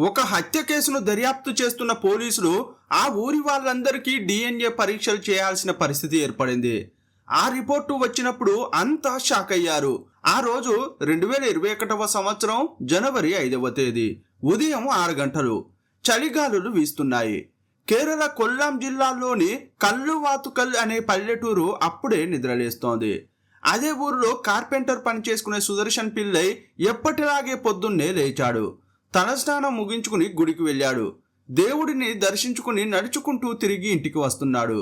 ఒక హత్య కేసును దర్యాప్తు చేస్తున్న పోలీసులు ఆ ఊరి వాళ్ళందరికీ DNA పరీక్షలు చేయాల్సిన పరిస్థితి ఏర్పడింది. ఆ రిపోర్టు వచ్చినప్పుడు అంతా షాక్ అయ్యారు. ఆ రోజు 2021వ సంవత్సరం జనవరి 5వ తేదీ ఉదయం 6 గంటలు. చలిగాలులు వీస్తున్నాయి. కేరళ కొల్లాం జిల్లాలోని కల్లువాతుకల్ అనే పల్లెటూరు అప్పుడే నిద్రలేస్తోంది. అదే ఊరిలో కార్పెంటర్ పని చేసుకునే సుదర్శన్ పిల్లై ఎప్పటిలాగే పొద్దున్నే లేచాడు. తలస్నానం ముగించుకుని గుడికి వెళ్ళాడు. దేవుడిని దర్శించుకుని నడుచుకుంటూ తిరిగి ఇంటికి వస్తున్నాడు.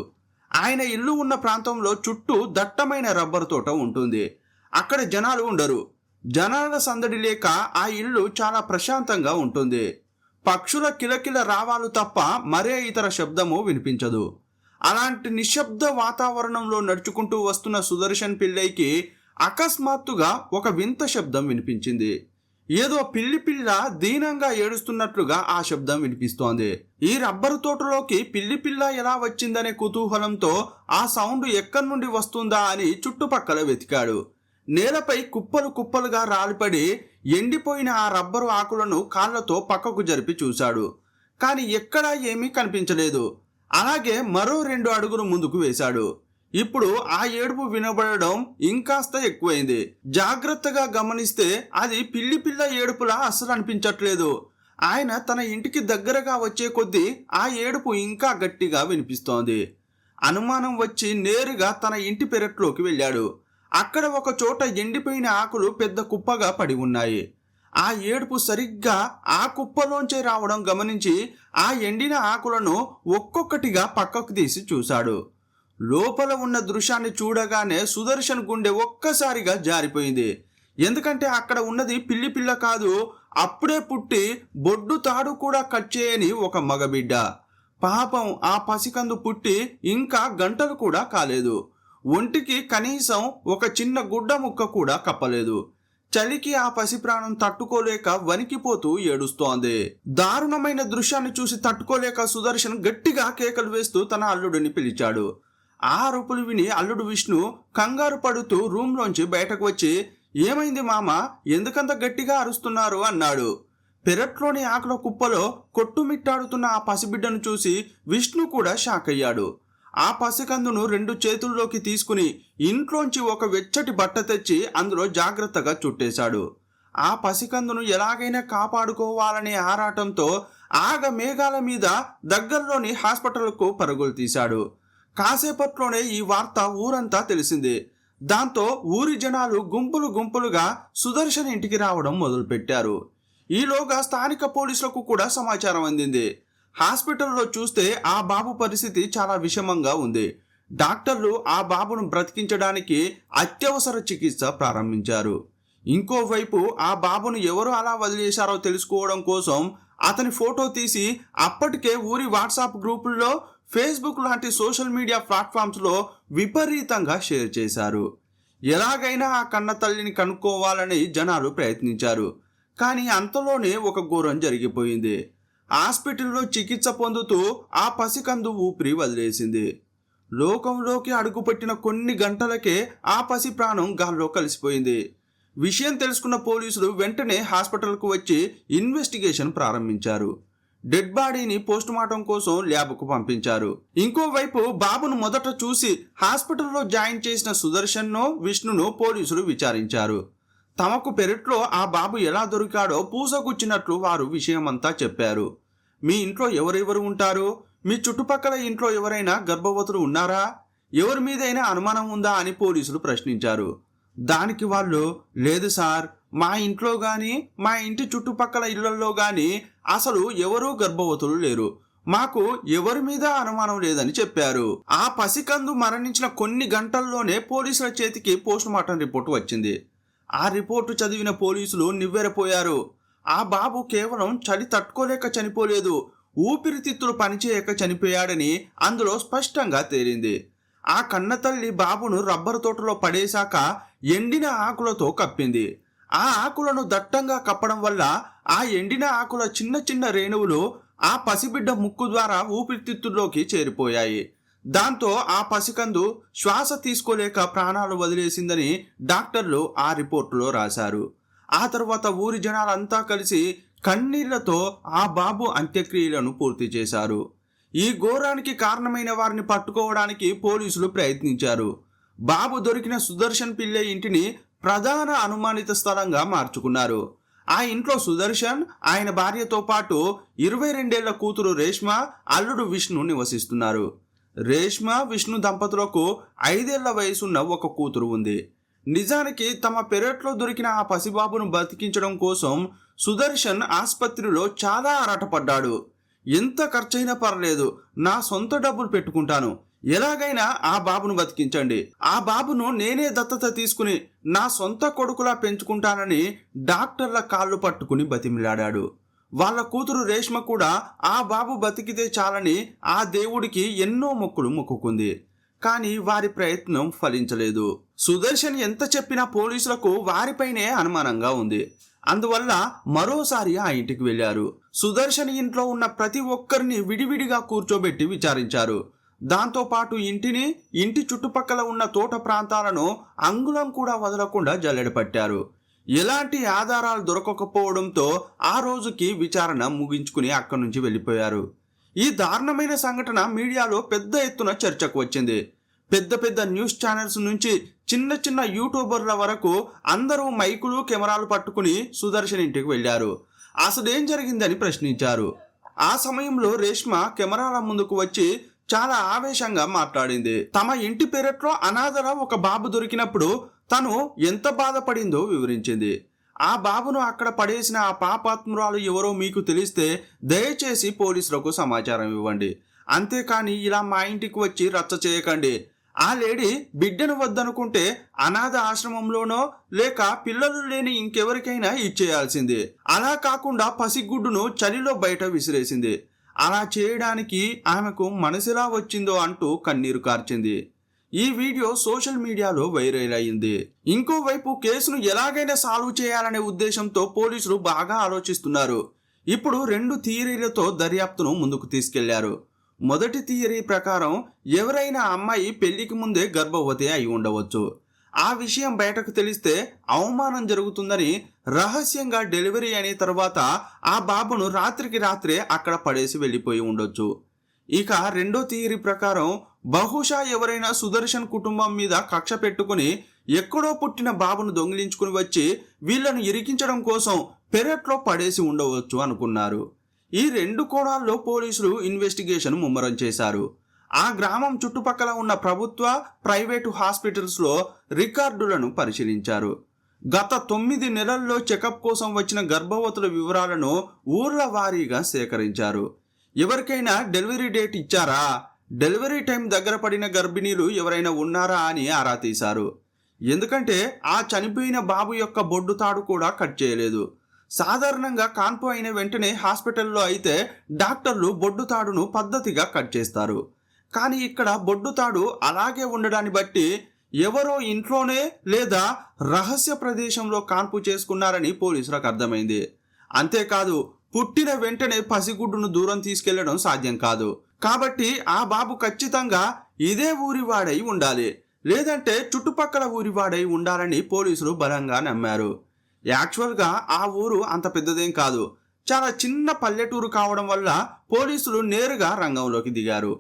ఆయన ఇల్లు ఉన్న ప్రాంతంలో చుట్టూ దట్టమైన రబ్బరు తోట ఉంటుంది. అక్కడ జనాలు ఉండరు. జనాల సందడి లేక ఆ ఇల్లు చాలా ప్రశాంతంగా ఉంటుంది. పక్షుల కిలకిల రావాలు తప్ప మరే ఇతర శబ్దము వినిపించదు. అలాంటి నిశ్శబ్ద వాతావరణంలో నడుచుకుంటూ వస్తున్న సుదర్శన్ పిల్లైకి అకస్మాత్తుగా ఒక వింత శబ్దం వినిపించింది. ఏదో పిల్ల దీనంగా ఏడుస్తున్నట్లుగా ఆ శబ్దం వినిపిస్తోంది. ఈ రబ్బరు తోటలోకి పిల్ల ఎలా వచ్చిందనే కుతూహలంతో ఆ సౌండ్ ఎక్కడి నుండి వస్తుందా అని చుట్టుపక్కల వెతికాడు. నేలపై కుప్పలు కుప్పలుగా రాలిపడి ఎండిపోయిన ఆ రబ్బరు ఆకులను కాళ్లతో పక్కకు జరిపి చూశాడు. కానీ ఎక్కడా ఏమీ కనిపించలేదు. అలాగే మరో 2 అడుగులు ముందుకు వేశాడు. ఇప్పుడు ఆ ఏడుపు వినబడడం ఇంకాస్త ఎక్కువైంది. జాగ్రత్తగా గమనిస్తే అది పిల్ల ఏడుపులా అస్సలు అనిపించట్లేదు. ఆయన తన ఇంటికి దగ్గరగా వచ్చే కొద్దీ ఆ ఏడుపు ఇంకా గట్టిగా వినిపిస్తోంది. అనుమానం వచ్చి నేరుగా తన ఇంటి పెరట్లోకి వెళ్ళాడు. అక్కడ ఒక చోట ఎండిపోయిన ఆకులు పెద్ద కుప్పగా పడి ఉన్నాయి. ఆ ఏడుపు సరిగ్గా ఆ కుప్పలోంచే రావడం గమనించి ఆ ఎండిన ఆకులను ఒక్కొక్కటిగా పక్కకు తీసి చూశాడు. లోపల ఉన్న దృశ్యాన్ని చూడగానే సుదర్శన్ గుండె ఒక్కసారిగా జారిపోయింది. ఎందుకంటే అక్కడ ఉన్నది పిల్ల కాదు, అప్పుడే పుట్టి బొడ్డు తాడు కూడా కట్ చేయని ఒక మగబిడ్డ. పాపం ఆ పసికందు పుట్టి ఇంకా గంటలు కూడా కాలేదు. ఒంటికి కనీసం ఒక చిన్న గుడ్డ ముక్క కూడా కప్పలేదు. చలికి ఆ పసి ప్రాణం తట్టుకోలేక వణికిపోతూ ఏడుస్తోంది. దారుణమైన దృశ్యాన్ని చూసి తట్టుకోలేక సుదర్శన్ గట్టిగా కేకలు వేస్తూ తన అల్లుడిని పిలిచాడు. ఆ అరుపులు విని అల్లుడు విష్ణు కంగారు పడుతూ రూమ్లోంచి బయటకు వచ్చి, ఏమైంది మామ, ఎందుకంత గట్టిగా అరుస్తున్నారు అన్నాడు. పెరట్లోని ఆకుల కుప్పలో కొట్టుమిట్టాడుతున్న ఆ పసిబిడ్డను చూసి విష్ణు కూడా షాక్ అయ్యాడు. ఆ పసికందును 2 చేతుల్లోకి తీసుకుని ఇంట్లోంచి ఒక వెచ్చటి బట్ట తెచ్చి అందులో జాగ్రత్తగా చుట్టేశాడు. ఆ పసికందును ఎలాగైనా కాపాడుకోవాలనే ఆరాటంతో మేఘాల మీద దగ్గరలోని హాస్పిటల్కు పరుగులు తీశాడు. కాసేపట్లోనే ఈ వార్త ఊరంతా తెలిసింది. దాంతో ఊరి జనాలు గుంపులు గుంపులుగా సుదర్శన్ ఇంటికి రావడం మొదలుపెట్టారు. ఈలోగా స్థానిక పోలీసులకు కూడా సమాచారం అందింది. హాస్పిటల్లో చూస్తే ఆ బాబు పరిస్థితి చాలా విషమంగా ఉంది. డాక్టర్లు ఆ బాబును బ్రతికించడానికి అత్యవసర చికిత్స ప్రారంభించారు. ఇంకోవైపు ఆ బాబును ఎవరు అలా వదిలేశారో తెలుసుకోవడం కోసం అతని ఫోటో తీసి అప్పటికే ఊరి వాట్సాప్ గ్రూపుల్లో, ఫేస్బుక్ లాంటి సోషల్ మీడియా ప్లాట్ఫామ్స్లో విపరీతంగా షేర్ చేశారు. ఎలాగైనా ఆ కన్న తల్లిని కనుక్కోవాలని జనాలు ప్రయత్నించారు. కానీ అంతలోనే ఒక ఘోరం జరిగిపోయింది. హాస్పిటల్లో చికిత్స పొందుతూ ఆ పసికందు ఊపిరి వదిలేసింది. లోకంలోకి అడుగుపెట్టిన కొన్ని గంటలకే ఆ పసి ప్రాణం గాల్లో కలిసిపోయింది. విషయం తెలుసుకున్న పోలీసులు వెంటనే హాస్పిటల్కు వచ్చి ఇన్వెస్టిగేషన్ ప్రారంభించారు. డెడ్ బాడీని పోస్టుమార్టం కోసం ల్యాబ్కు పంపించారు. ఇంకోవైపు బాబును మొదట చూసి హాస్పిటల్లో జాయిన్ చేసిన సుదర్శన్ను, విష్ణును పోలీసులు విచారించారు. తమకు పెరట్లో ఆ బాబు ఎలా దొరికాడో పూసగుచ్చినట్లు వారు విషయమంతా చెప్పారు. మీ ఇంట్లో ఎవరెవరు ఉంటారు? మీ చుట్టుపక్కల ఇంట్లో ఎవరైనా గర్భవతులు ఉన్నారా? ఎవరి మీదైనా అనుమానం ఉందా అని పోలీసులు ప్రశ్నించారు. దానికి వాళ్ళు, లేదు సార్, మా ఇంట్లో కానీ మా ఇంటి చుట్టుపక్కల ఇళ్లలో కానీ అసలు ఎవరూ గర్భవతులు లేరు, మాకు ఎవరి మీద అనుమానం లేదని చెప్పారు. ఆ పసికందు మరణించిన కొన్ని గంటల్లోనే పోలీసుల చేతికి పోస్టుమార్టం రిపోర్టు వచ్చింది. ఆ రిపోర్టు చదివిన పోలీసులు నివ్వెరపోయారు. ఆ బాబు కేవలం చలి తట్టుకోలేక చనిపోలేదు, ఊపిరితిత్తులు పనిచేయక చనిపోయాడని అందులో స్పష్టంగా తేలింది. ఆ కన్నతల్లి బాబును రబ్బరు తోటలో పడేశాక ఎండిన ఆకులతో కప్పింది. ఆ ఆకులను దట్టంగా కప్పడం వల్ల ఆ ఎండిన ఆకుల చిన్న చిన్న రేణువులు ఆ పసిబిడ్డ ముక్కు ద్వారా ఊపిరితిత్తుల్లోకి చేరిపోయాయి. దాంతో ఆ పసికందు శ్వాస తీసుకోలేక ప్రాణాలు వదిలేసిందని డాక్టర్లు ఆ రిపోర్టులో రాశారు. ఆ తర్వాత ఊరి జనాలంతా కలిసి కన్నీళ్లతో ఆ బాబు అంత్యక్రియలను పూర్తి చేశారు. ఈ ఘోరానికి కారణమైన వారిని పట్టుకోవడానికి పోలీసులు ప్రయత్నించారు. బాబు దొరికిన సుదర్శన్ పిల్లై ఇంటిని ప్రధాన అనుమానిత స్థలంగా మార్చుకున్నారు. ఆ ఇంట్లో సుదర్శన్, ఆయన భార్యతో పాటు 22 కూతురు రేష్మ, అల్లుడు విష్ణు నివసిస్తున్నారు. రేష్మ, విష్ణు దంపతులకు 5 వయసున్న ఒక కూతురు ఉంది. నిజానికి తమ పెరట్లో దొరికిన ఆ పసిబాబును బతికించడం కోసం సుదర్శన్ ఆసుపత్రిలో చాలా ఆరాటపడ్డాడు. ఎంత ఖర్చైనా పర్లేదు, నా సొంత డబ్బులు పెట్టుకుంటాను, ఎలాగైనా ఆ బాబును బతికించండి, ఆ బాబును నేనే దత్తత తీసుకుని నా సొంత కొడుకులా పెంచుకుంటానని డాక్టర్ల కాళ్ళు పట్టుకుని బతిమిలాడాడు. వాళ్ళ కూతురు రేష్మ కూడా ఆ బాబు బతికితే చాలని ఆ దేవుడికి ఎన్నో మొక్కులు మొక్కుకుంది. కానీ వారి ప్రయత్నం ఫలించలేదు. సుదర్శన్ ఎంత చెప్పినా పోలీసులకు వారిపైనే అనుమానంగా ఉంది. అందువల్ల మరోసారి ఆ ఇంటికి వెళ్లారు. సుదర్శన్ ఇంట్లో ఉన్న ప్రతి ఒక్కరిని విడివిడిగా కూర్చోబెట్టి విచారించారు. దాంతోపాటు ఇంటిని, ఇంటి చుట్టుపక్కల ఉన్న తోట ప్రాంతాలను అంగుళం కూడా వదలకుండా జల్లెడ పట్టారు. ఎలాంటి ఆధారాలు దొరకకపోవడంతో ఆ రోజుకి విచారణ ముగించుకుని అక్కడి నుంచి వెళ్ళిపోయారు. ఈ దారుణమైన సంఘటన మీడియాలో పెద్ద ఎత్తున చర్చకు వచ్చింది. పెద్ద పెద్ద న్యూస్ ఛానల్స్ నుంచి చిన్న చిన్న యూట్యూబర్ల వరకు అందరూ మైకులు, కెమెరాలు పట్టుకుని సుదర్శన్ ఇంటికి వెళ్లారు. అసలేం జరిగిందని ప్రశ్నించారు. ఆ సమయంలో రేష్మ కెమెరాల ముందుకు వచ్చి చాలా ఆవేశంగా మాట్లాడింది. తమ ఇంటి పెరట్లో అనాథల ఒక బాబు దొరికినప్పుడు తను ఎంత బాధపడిందో వివరించింది. ఆ బాబును అక్కడ పడేసిన ఆ పాపాత్మురాలు ఎవరో మీకు తెలిస్తే దయచేసి పోలీసులకు సమాచారం ఇవ్వండి, అంతేకాని ఇలా మా ఇంటికి వచ్చి రచ్చ చేయకండి. ఆ లేడీ బిడ్డను వద్దనుకుంటే అనాథ ఆశ్రమంలోనో లేక పిల్లలు లేని ఇంకెవరికైనా ఇచ్చేయాల్సిందే. అలా కాకుండా పసిగుడ్డును చలిలో బయట విసిరేసింది. అలా చేయడానికి ఆమెకు మనసులా వచ్చిందో అంటూ కన్నీరు కార్చింది. ఈ వీడియో సోషల్ మీడియాలో వైరల్ అయింది. ఇంకోవైపు కేసును ఎలాగైనా సాల్వ్ చేయాలనే ఉద్దేశంతో పోలీసులు బాగా ఆలోచిస్తున్నారు. ఇప్పుడు 2 థియరీలతో దర్యాప్తును ముందుకు తీసుకెళ్లారు. మొదటి థియరీ ప్రకారం ఎవరైనా అమ్మాయి పెళ్లికి ముందే గర్భవతి అయి ఉండవచ్చు. ఆ విషయం బయటకు తెలిస్తే అవమానం జరుగుతుందని రహస్యంగా డెలివరీ అయిన తర్వాత ఆ బాబును రాత్రికి రాత్రే అక్కడ పడేసి వెళ్ళిపోయి ఉండొచ్చు. ఇక రెండో థియరీ ప్రకారం బహుశా ఎవరైనా సుదర్శన్ కుటుంబం మీద కక్ష పెట్టుకుని ఎక్కడో పుట్టిన బాబును దొంగిలించుకుని వచ్చి వీళ్లను ఇరికించడం కోసం పెరట్లో పడేసి ఉండవచ్చు అనుకున్నారు. ఈ 2 కోణాల్లో పోలీసులు ఇన్వెస్టిగేషన్ ముమ్మరం చేశారు. ఆ గ్రామం చుట్టుపక్కల ఉన్న ప్రభుత్వ, ప్రైవేటు హాస్పిటల్స్లో రికార్డులను పరిశీలించారు. గత 9 నెలల్లో చెకప్ కోసం వచ్చిన గర్భవతుల వివరాలను ఊర్ల వారీగా సేకరించారు. ఎవరికైనా డెలివరీ డేట్ ఇచ్చారా, డెలివరీ టైం దగ్గర పడిన గర్భిణీలు ఎవరైనా ఉన్నారా అని ఆరా తీశారు. ఎందుకంటే ఆ చనిపోయిన బాబు యొక్క బొడ్డు తాడు కూడా కట్ చేయలేదు. సాధారణంగా కాన్పు అయిన వెంటనే హాస్పిటల్లో అయితే డాక్టర్లు బొడ్డు తాడును పద్ధతిగా కట్ చేస్తారు. కానీ ఇక్కడ బొడ్డు తాడు అలాగే ఉండడాన్ని బట్టి ఎవరో ఇంట్లోనే లేదా రహస్య ప్రదేశంలో కాన్పు చేసుకున్నారని పోలీసులకు అర్థమైంది. అంతేకాదు, పుట్టిన వెంటనే పసిగుడ్డును దూరం తీసుకెళ్లడం సాధ్యం కాదు. కాబట్టి ఆ బాబు ఖచ్చితంగా ఇదే ఊరివాడై ఉండాలి, లేదంటే చుట్టుపక్కల ఊరివాడై ఉండాలని పోలీసులు బలంగా నమ్మారు. యాక్చువల్గా ఆ ఊరు అంత పెద్దదేం కాదు, చాలా చిన్న పల్లెటూరు కావడం వల్ల పోలీసులు నేరుగా రంగంలోకి దిగారు.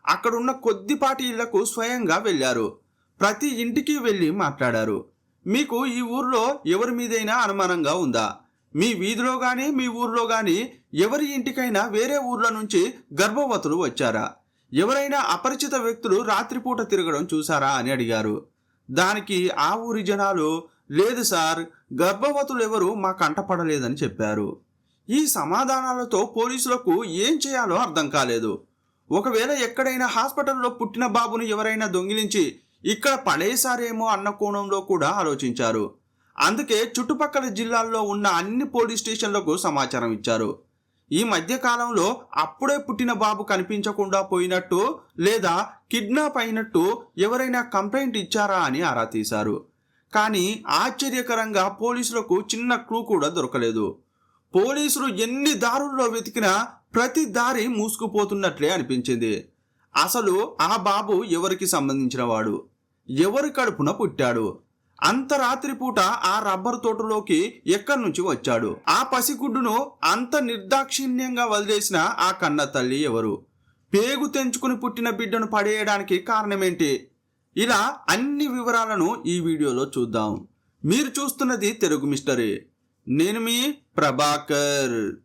అక్కడున్న కొద్దిపాటి ఇళ్లకు స్వయంగా వెళ్లారు. ప్రతి ఇంటికి వెళ్ళి మాట్లాడారు. మీకు ఈ ఊర్లో ఎవరి మీదైనా అనుమానంగా ఉందా? మీ వీధిలో కానీ మీ ఊర్లో కానీ ఎవరి ఇంటికైనా వేరే ఊర్ల నుంచి గర్భవతులు వచ్చారా? ఎవరైనా అపరిచిత వ్యక్తులు రాత్రిపూట తిరగడం చూసారా అని అడిగారు. దానికి ఆ ఊరి జనాలు, లేదు సార్, గర్భవతులు ఎవరు మా కంటపడలేదని చెప్పారు. ఈ సమాధానాలతో పోలీసులకు ఏం చేయాలో అర్థం కాలేదు. ఒకవేళ ఎక్కడైనా హాస్పిటల్లో పుట్టిన బాబును ఎవరైనా దొంగిలించి ఇక్కడ పడేశారేమో అన్న కోణంలో కూడా ఆలోచించారు. అందుకే చుట్టుపక్కల జిల్లాల్లో ఉన్న అన్ని పోలీస్ స్టేషన్లకు సమాచారం ఇచ్చారు. ఈ మధ్య కాలంలో అప్పుడే పుట్టిన బాబు కనిపించకుండా పోయినట్టు లేదా కిడ్నాప్ అయినట్టు ఎవరైనా కంప్లైంట్ ఇచ్చారా అని ఆరా తీశారు. కానీ ఆశ్చర్యకరంగా పోలీసులకు చిన్న క్లూ కూడా దొరకలేదు. పోలీసులు ఎన్ని దారుల్లో వెతికినా ప్రతి దారి మూసుకుపోతున్నట్లే అనిపించింది. అసలు ఆ బాబు ఎవరికి సంబంధించిన వాడు, ఎవరి కడుపున పుట్టాడు, అంత రాత్రిపూట ఆ రబ్బరు తోటలోకి ఎక్కడి నుంచి వచ్చాడు? ఆ పసిగుడ్డును అంత నిర్దాక్షిణ్యంగా వదిలేసిన ఆ కన్న తల్లి ఎవరు? పేగు తెంచుకుని పుట్టిన బిడ్డను పడేయడానికి కారణమేంటి? ఇలా అన్ని వివరాలను ఈ వీడియోలో చూద్దాం. మీరు చూస్తున్నది తెలుగు మిస్టరీ. నేను మీ ప్రభాకర్.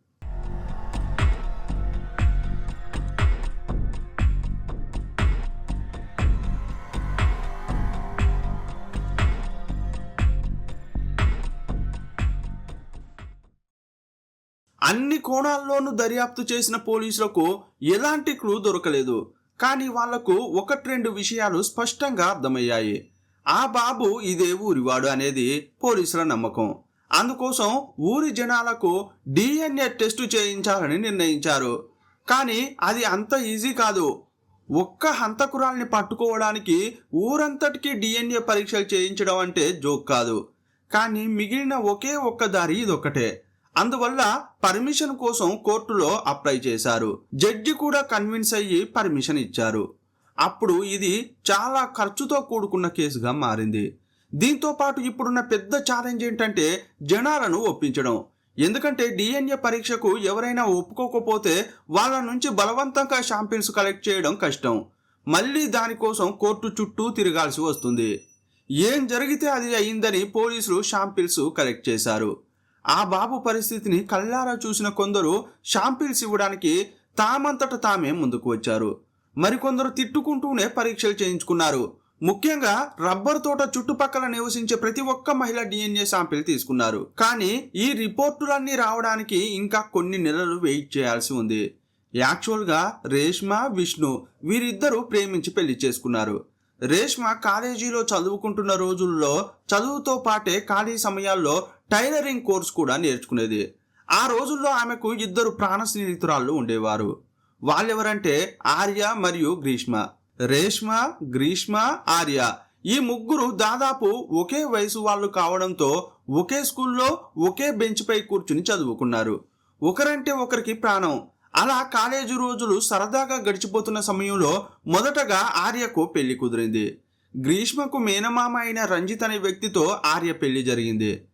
అన్ని కోణాల్లోనూ దర్యాప్తు చేసిన పోలీసులకు ఎలాంటి క్లూ దొరకలేదు. కానీ వాళ్లకు ఒకటి రెండు విషయాలు స్పష్టంగా అర్థమయ్యాయి. ఆ బాబు ఇదే ఊరివాడు అనేది పోలీసుల నమ్మకం. అందుకోసం ఊరి జనాలకు DNA టెస్టు చేయించాలని నిర్ణయించారు. కానీ అది అంత ఈజీ కాదు. ఒక్క హంతకురాల్ని పట్టుకోవడానికి ఊరంతటికీ DNA పరీక్షలు చేయించడం అంటే జోక్ కాదు. కానీ మిగిలిన ఒకే ఒక్క దారి ఇదొక్కటే. అందువల్ల పర్మిషన్ కోసం కోర్టులో అప్లై చేశారు. జడ్జి కూడా కన్విన్స్ అయ్యి పర్మిషన్ ఇచ్చారు. అప్పుడు ఇది చాలా ఖర్చుతో కూడుకున్న కేసుగా మారింది. దీంతో పాటు ఇప్పుడున్న పెద్ద ఛాలెంజ్ ఏంటంటే జనాలను ఒప్పించడం. ఎందుకంటే DNA పరీక్షకు ఎవరైనా ఒప్పుకోకపోతే వాళ్ళ నుంచి బలవంతంగా శాంపిల్స్ కలెక్ట్ చేయడం కష్టం. మళ్ళీ దానికోసం కోర్టు చుట్టూ తిరగాల్సి వస్తుంది. ఏం జరిగితే అది అయిందని పోలీసులు శాంపిల్స్ కలెక్ట్ చేశారు. ఆ బాబు పరిస్థితిని కళ్ళారా చూసిన కొందరు శాంపిల్స్ ఇవ్వడానికి తామంతట తామే ముందుకు వచ్చారు. మరికొందరు తిట్టుకుంటూనే పరీక్షలు చేయించుకున్నారు. ముఖ్యంగా రబ్బర్ తోట చుట్టుపక్కల నివసించే ప్రతి ఒక్క మహిళ DNA శాంపిల్ తీసుకున్నారు. కానీ ఈ రిపోర్టులన్నీ రావడానికి ఇంకా కొన్ని నెలలు వెయిట్ చేయాల్సి ఉంది. యాక్చువల్గా రేష్మ, విష్ణు వీరిద్దరూ ప్రేమించి పెళ్లి చేసుకున్నారు. రేష్మ కాలేజీలో చదువుకుంటున్న రోజుల్లో చదువుతో పాటే ఖాళీ సమయాల్లో టైలరింగ్ కోర్స్ కూడా నేర్చుకునేది. ఆ రోజుల్లో ఆమెకు ఇద్దరు ప్రాణ స్నేహితురాళ్ళు ఉండేవారు. వాళ్ళెవరంటే ఆర్య మరియు గ్రీష్మ. రేష్మ, గ్రీష్మ, ఆర్య ఈ ముగ్గురు దాదాపు ఒకే వయసు వాళ్ళు కావడంతో ఒకే స్కూల్లో ఒకే బెంచ్ పై కూర్చుని చదువుకున్నారు. ఒకరంటే ఒకరికి ప్రాణం. అలా కాలేజీ రోజులు సరదాగా గడిచిపోతున్న సమయంలో మొదటగా ఆర్యకు పెళ్లి కుదిరింది. గ్రీష్మకు మేనమామ అయిన రంజిత్ అనే వ్యక్తితో ఆర్య పెళ్లి జరిగింది.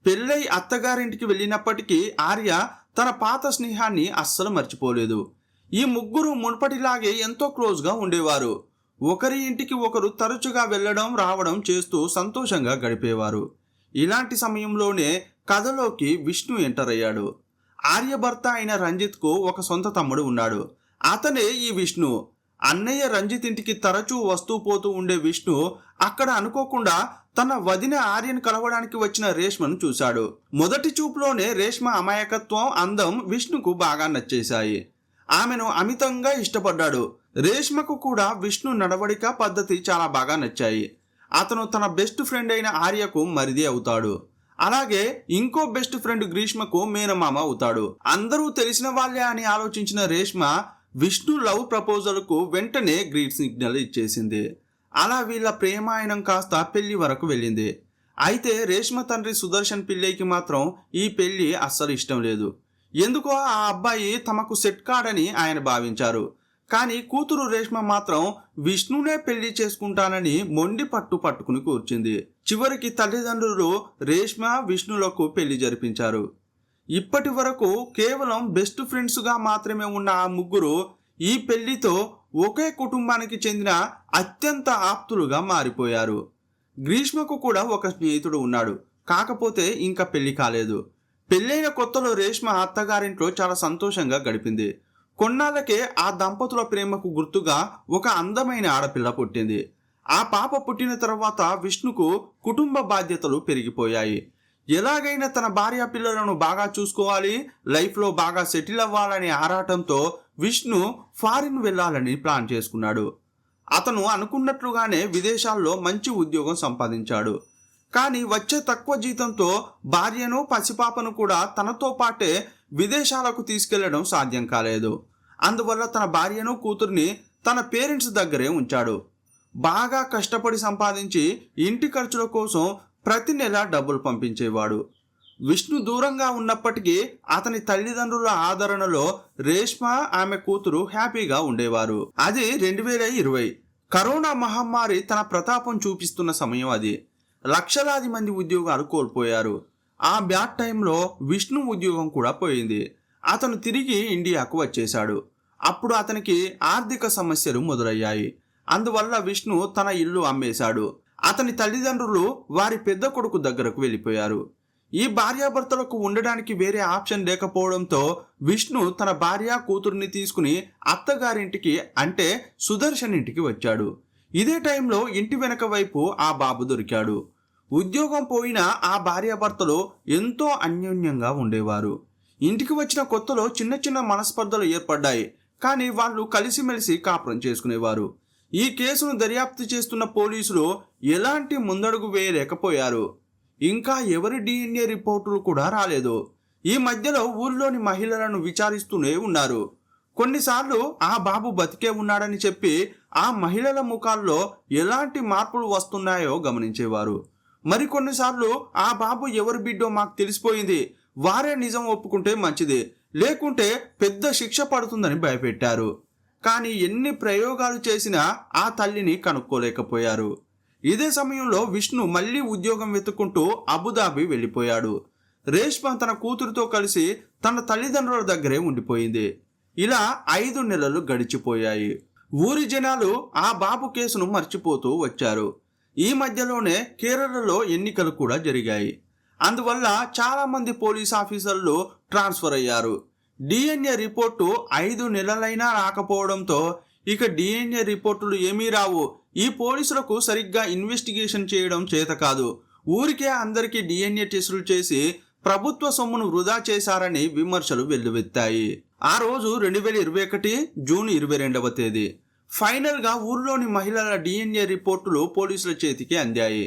పెళ్ళై అత్తగారింటికి వెళ్ళినప్పటికీ ఆర్య తన పాత స్నేహాన్ని అస్సలు మర్చిపోలేదు. ఈ ముగ్గురు మునుపటిలాగే ఎంతో క్లోజ్గా ఉండేవారు. ఒకరి ఇంటికి ఒకరు తరచుగా వెళ్ళడం రావడం చేస్తూ సంతోషంగా గడిపేవారు. ఇలాంటి సమయంలోనే కథలోకి విష్ణు ఎంటర్ అయ్యాడు. ఆర్య భర్త అయిన రంజిత్కు ఒక సొంత తమ్ముడు ఉన్నాడు. అతనే ఈ విష్ణు. అన్నయ్య రంజిత్ ఇంటికి తరచూ వస్తూ పోతూ ఉండే విష్ణు అక్కడ అనుకోకుండా తన వదిన ఆర్యను కలవడానికి వచ్చిన రేష్మను చూశాడు. మొదటి చూపులోనే రేష్మ అమాయకత్వం, అందం విష్ణుకు బాగా నచ్చేశాయి. ఆమెను అమితంగా ఇష్టపడ్డాడు. రేష్మకు కూడా విష్ణు నడవడిక, పద్ధతి చాలా బాగా నచ్చాయి. అతను తన బెస్ట్ ఫ్రెండ్ అయిన ఆర్యకు మరిది అవుతాడు. అలాగే ఇంకో బెస్ట్ ఫ్రెండ్ గ్రీష్మకు మేనమామ అవుతాడు. అందరూ తెలిసిన వాళ్ళే అని ఆలోచించిన రేష్మ విష్ణు లవ్ ప్రపోజల్కు వెంటనే గ్రీన్ సిగ్నల్ ఇచ్చేసింది. అలా వీళ్ళ ప్రేమాయణం కాస్త పెళ్లి వరకు వెళ్ళింది. అయితే రేష్మ తండ్రి సుదర్శన్ పిల్లయ్యకి మాత్రం ఈ పెళ్లి అస్సలు ఇష్టం లేదు. ఎందుకో ఆ అబ్బాయి తమకు సెట్ కాడని ఆయన భావించారు. కానీ కూతురు రేష్మ మాత్రం విష్ణునే పెళ్లి చేసుకుంటానని మొండి పట్టుకుని కూర్చుంది. చివరికి తల్లిదండ్రులు రేష్మ, విష్ణులకు పెళ్లి జరిపించారు. ఇప్పటి వరకు కేవలం బెస్ట్ ఫ్రెండ్స్గా మాత్రమే ఉన్న ఆ ముగ్గురు ఈ పెళ్లితో ఒకే కుటుంబానికి చెందిన అత్యంత ఆప్తులుగా మారిపోయారు. గ్రీష్మకు కూడా ఒక స్నేహితుడు ఉన్నాడు. కాకపోతే ఇంకా పెళ్లి కాలేదు. పెళ్ళైన కొత్తలో రేష్మ అత్తగారింట్లో చాలా సంతోషంగా గడిపింది. కొన్నాళ్ళకే ఆ దంపతుల ప్రేమకు గుర్తుగా ఒక అందమైన ఆడపిల్ల పుట్టింది. ఆ పాప పుట్టిన తర్వాత విష్ణుకు కుటుంబ బాధ్యతలు పెరిగిపోయాయి. ఎలాగైనా తన భార్య పిల్లలను బాగా చూసుకోవాలి, లైఫ్లో బాగా సెటిల్ అవ్వాలనే ఆరాటంతో విష్ణు ఫారిన్ వెళ్ళాలని ప్లాన్ చేసుకున్నాడు. అతను అనుకున్నట్లుగానే విదేశాల్లో మంచి ఉద్యోగం సంపాదించాడు. కానీ వచ్చే తక్కువ జీతంతో భార్యను, పసిపాపను కూడా తనతో పాటే విదేశాలకు తీసుకెళ్లడం సాధ్యం కాలేదు. అందువల్ల తన భార్యను, కూతుర్ని తన పేరెంట్స్ దగ్గరే ఉంచాడు. బాగా కష్టపడి సంపాదించి ఇంటి ఖర్చుల కోసం ప్రతి నెల డబ్బులు పంపించేవాడు. విష్ణు దూరంగా ఉన్నప్పటికీ అతని తల్లిదండ్రుల ఆదరణలో రేష్మ, ఆమె కూతురు హ్యాపీగా ఉండేవారు. అది 2020 కరోనా మహమ్మారి తన ప్రతాపం చూపిస్తున్న సమయం అది. లక్షలాది మంది ఉద్యోగాలు కోల్పోయారు. ఆ బ్యాడ్ టైంలో విష్ణు ఉద్యోగం కూడా పోయింది. అతను తిరిగి ఇండియాకు వచ్చేశాడు. అప్పుడు అతనికి ఆర్థిక సమస్యలు మొదలయ్యాయి. అందువల్ల విష్ణు తన ఇల్లు అమ్మేశాడు. అతని తల్లిదండ్రులు వారి పెద్ద కొడుకు దగ్గరకు వెళ్ళిపోయారు. ఈ భార్యాభర్తలకు ఉండడానికి వేరే ఆప్షన్ లేకపోవడంతో విష్ణు తన భార్య కూతుర్ని తీసుకుని అత్తగారింటికి అంటే సుదర్శన్ ఇంటికి వచ్చాడు. ఇదే టైంలో ఇంటి వెనక వైపు ఆ బాబు దొరికాడు. ఉద్యోగం పోయిన ఆ భార్యాభర్తలు ఎంతో అన్యోన్యంగా ఉండేవారు. ఇంటికి వచ్చిన కొత్తలో చిన్న చిన్న మనస్పర్ధలు ఏర్పడ్డాయి. కానీ వాళ్ళు కలిసిమెలిసి కాపురం చేసుకునేవారు. ఈ కేసును దర్యాప్తు చేస్తున్న పోలీసులు ఎలాంటి ముందడుగు వేయలేకపోయారు. ఇంకా ఎవరి డిఎన్ఏ రిపోర్టులు కూడా రాలేదు. ఈ మధ్యలో ఊర్లోని మహిళలను విచారిస్తూనే ఉన్నారు. కొన్నిసార్లు ఆ బాబు బతికే ఉన్నాడని చెప్పి ఆ మహిళల ముఖాల్లో ఎలాంటి మార్పులు వస్తున్నాయో గమనించేవారు. మరికొన్నిసార్లు ఆ బాబు ఎవరి బిడ్డో మాకు తెలిసిపోయింది, వారే నిజం ఒప్పుకుంటే మంచిది, లేకుంటే పెద్ద శిక్ష పడుతుందని భయపెట్టారు. కానీ ఎన్ని ప్రయోగాలు చేసినా ఆ తల్లిని కనుక్కోలేకపోయారు. ఇదే సమయంలో విష్ణు మళ్ళీ ఉద్యోగం వెతుక్కుంటూ అబుదాబి వెళ్ళిపోయాడు. రేష్మ తన కూతురుతో కలిసి తన తల్లిదండ్రుల దగ్గరే ఉండిపోయింది. ఇలా 5 నెలలు గడిచిపోయాయి. ఊరి జనాలు ఆ బాబు కేసును మర్చిపోతూ వచ్చారు. ఈ మధ్యలోనే కేరళలో ఎన్నికలు కూడా జరిగాయి. అందువల్ల చాలా మంది పోలీస్ ఆఫీసర్లు ట్రాన్స్ఫర్ అయ్యారు. డిఎన్ఏ రిపోర్టు 5 నెలలైనా రాకపోవడంతో ఇక డిఎన్ఏ రిపోర్టులు ఏమీ రావు. ఈ పోలీసులకు సరిగ్గా ఇన్వెస్టిగేషన్ చేయడం చేత కాదు. ఊరికే అందరికీ డిఎన్ఏ టెస్టులు చేసి ప్రభుత్వ సొమ్మును వృధా చేశారని విమర్శలు వెల్లువెత్తాయి. ఆ రోజు 2021 జూన్ 22వ తేదీ ఫైనల్గా ఊర్లోని మహిళల డిఎన్ఏ రిపోర్టులు పోలీసుల చేతికి అందాయి.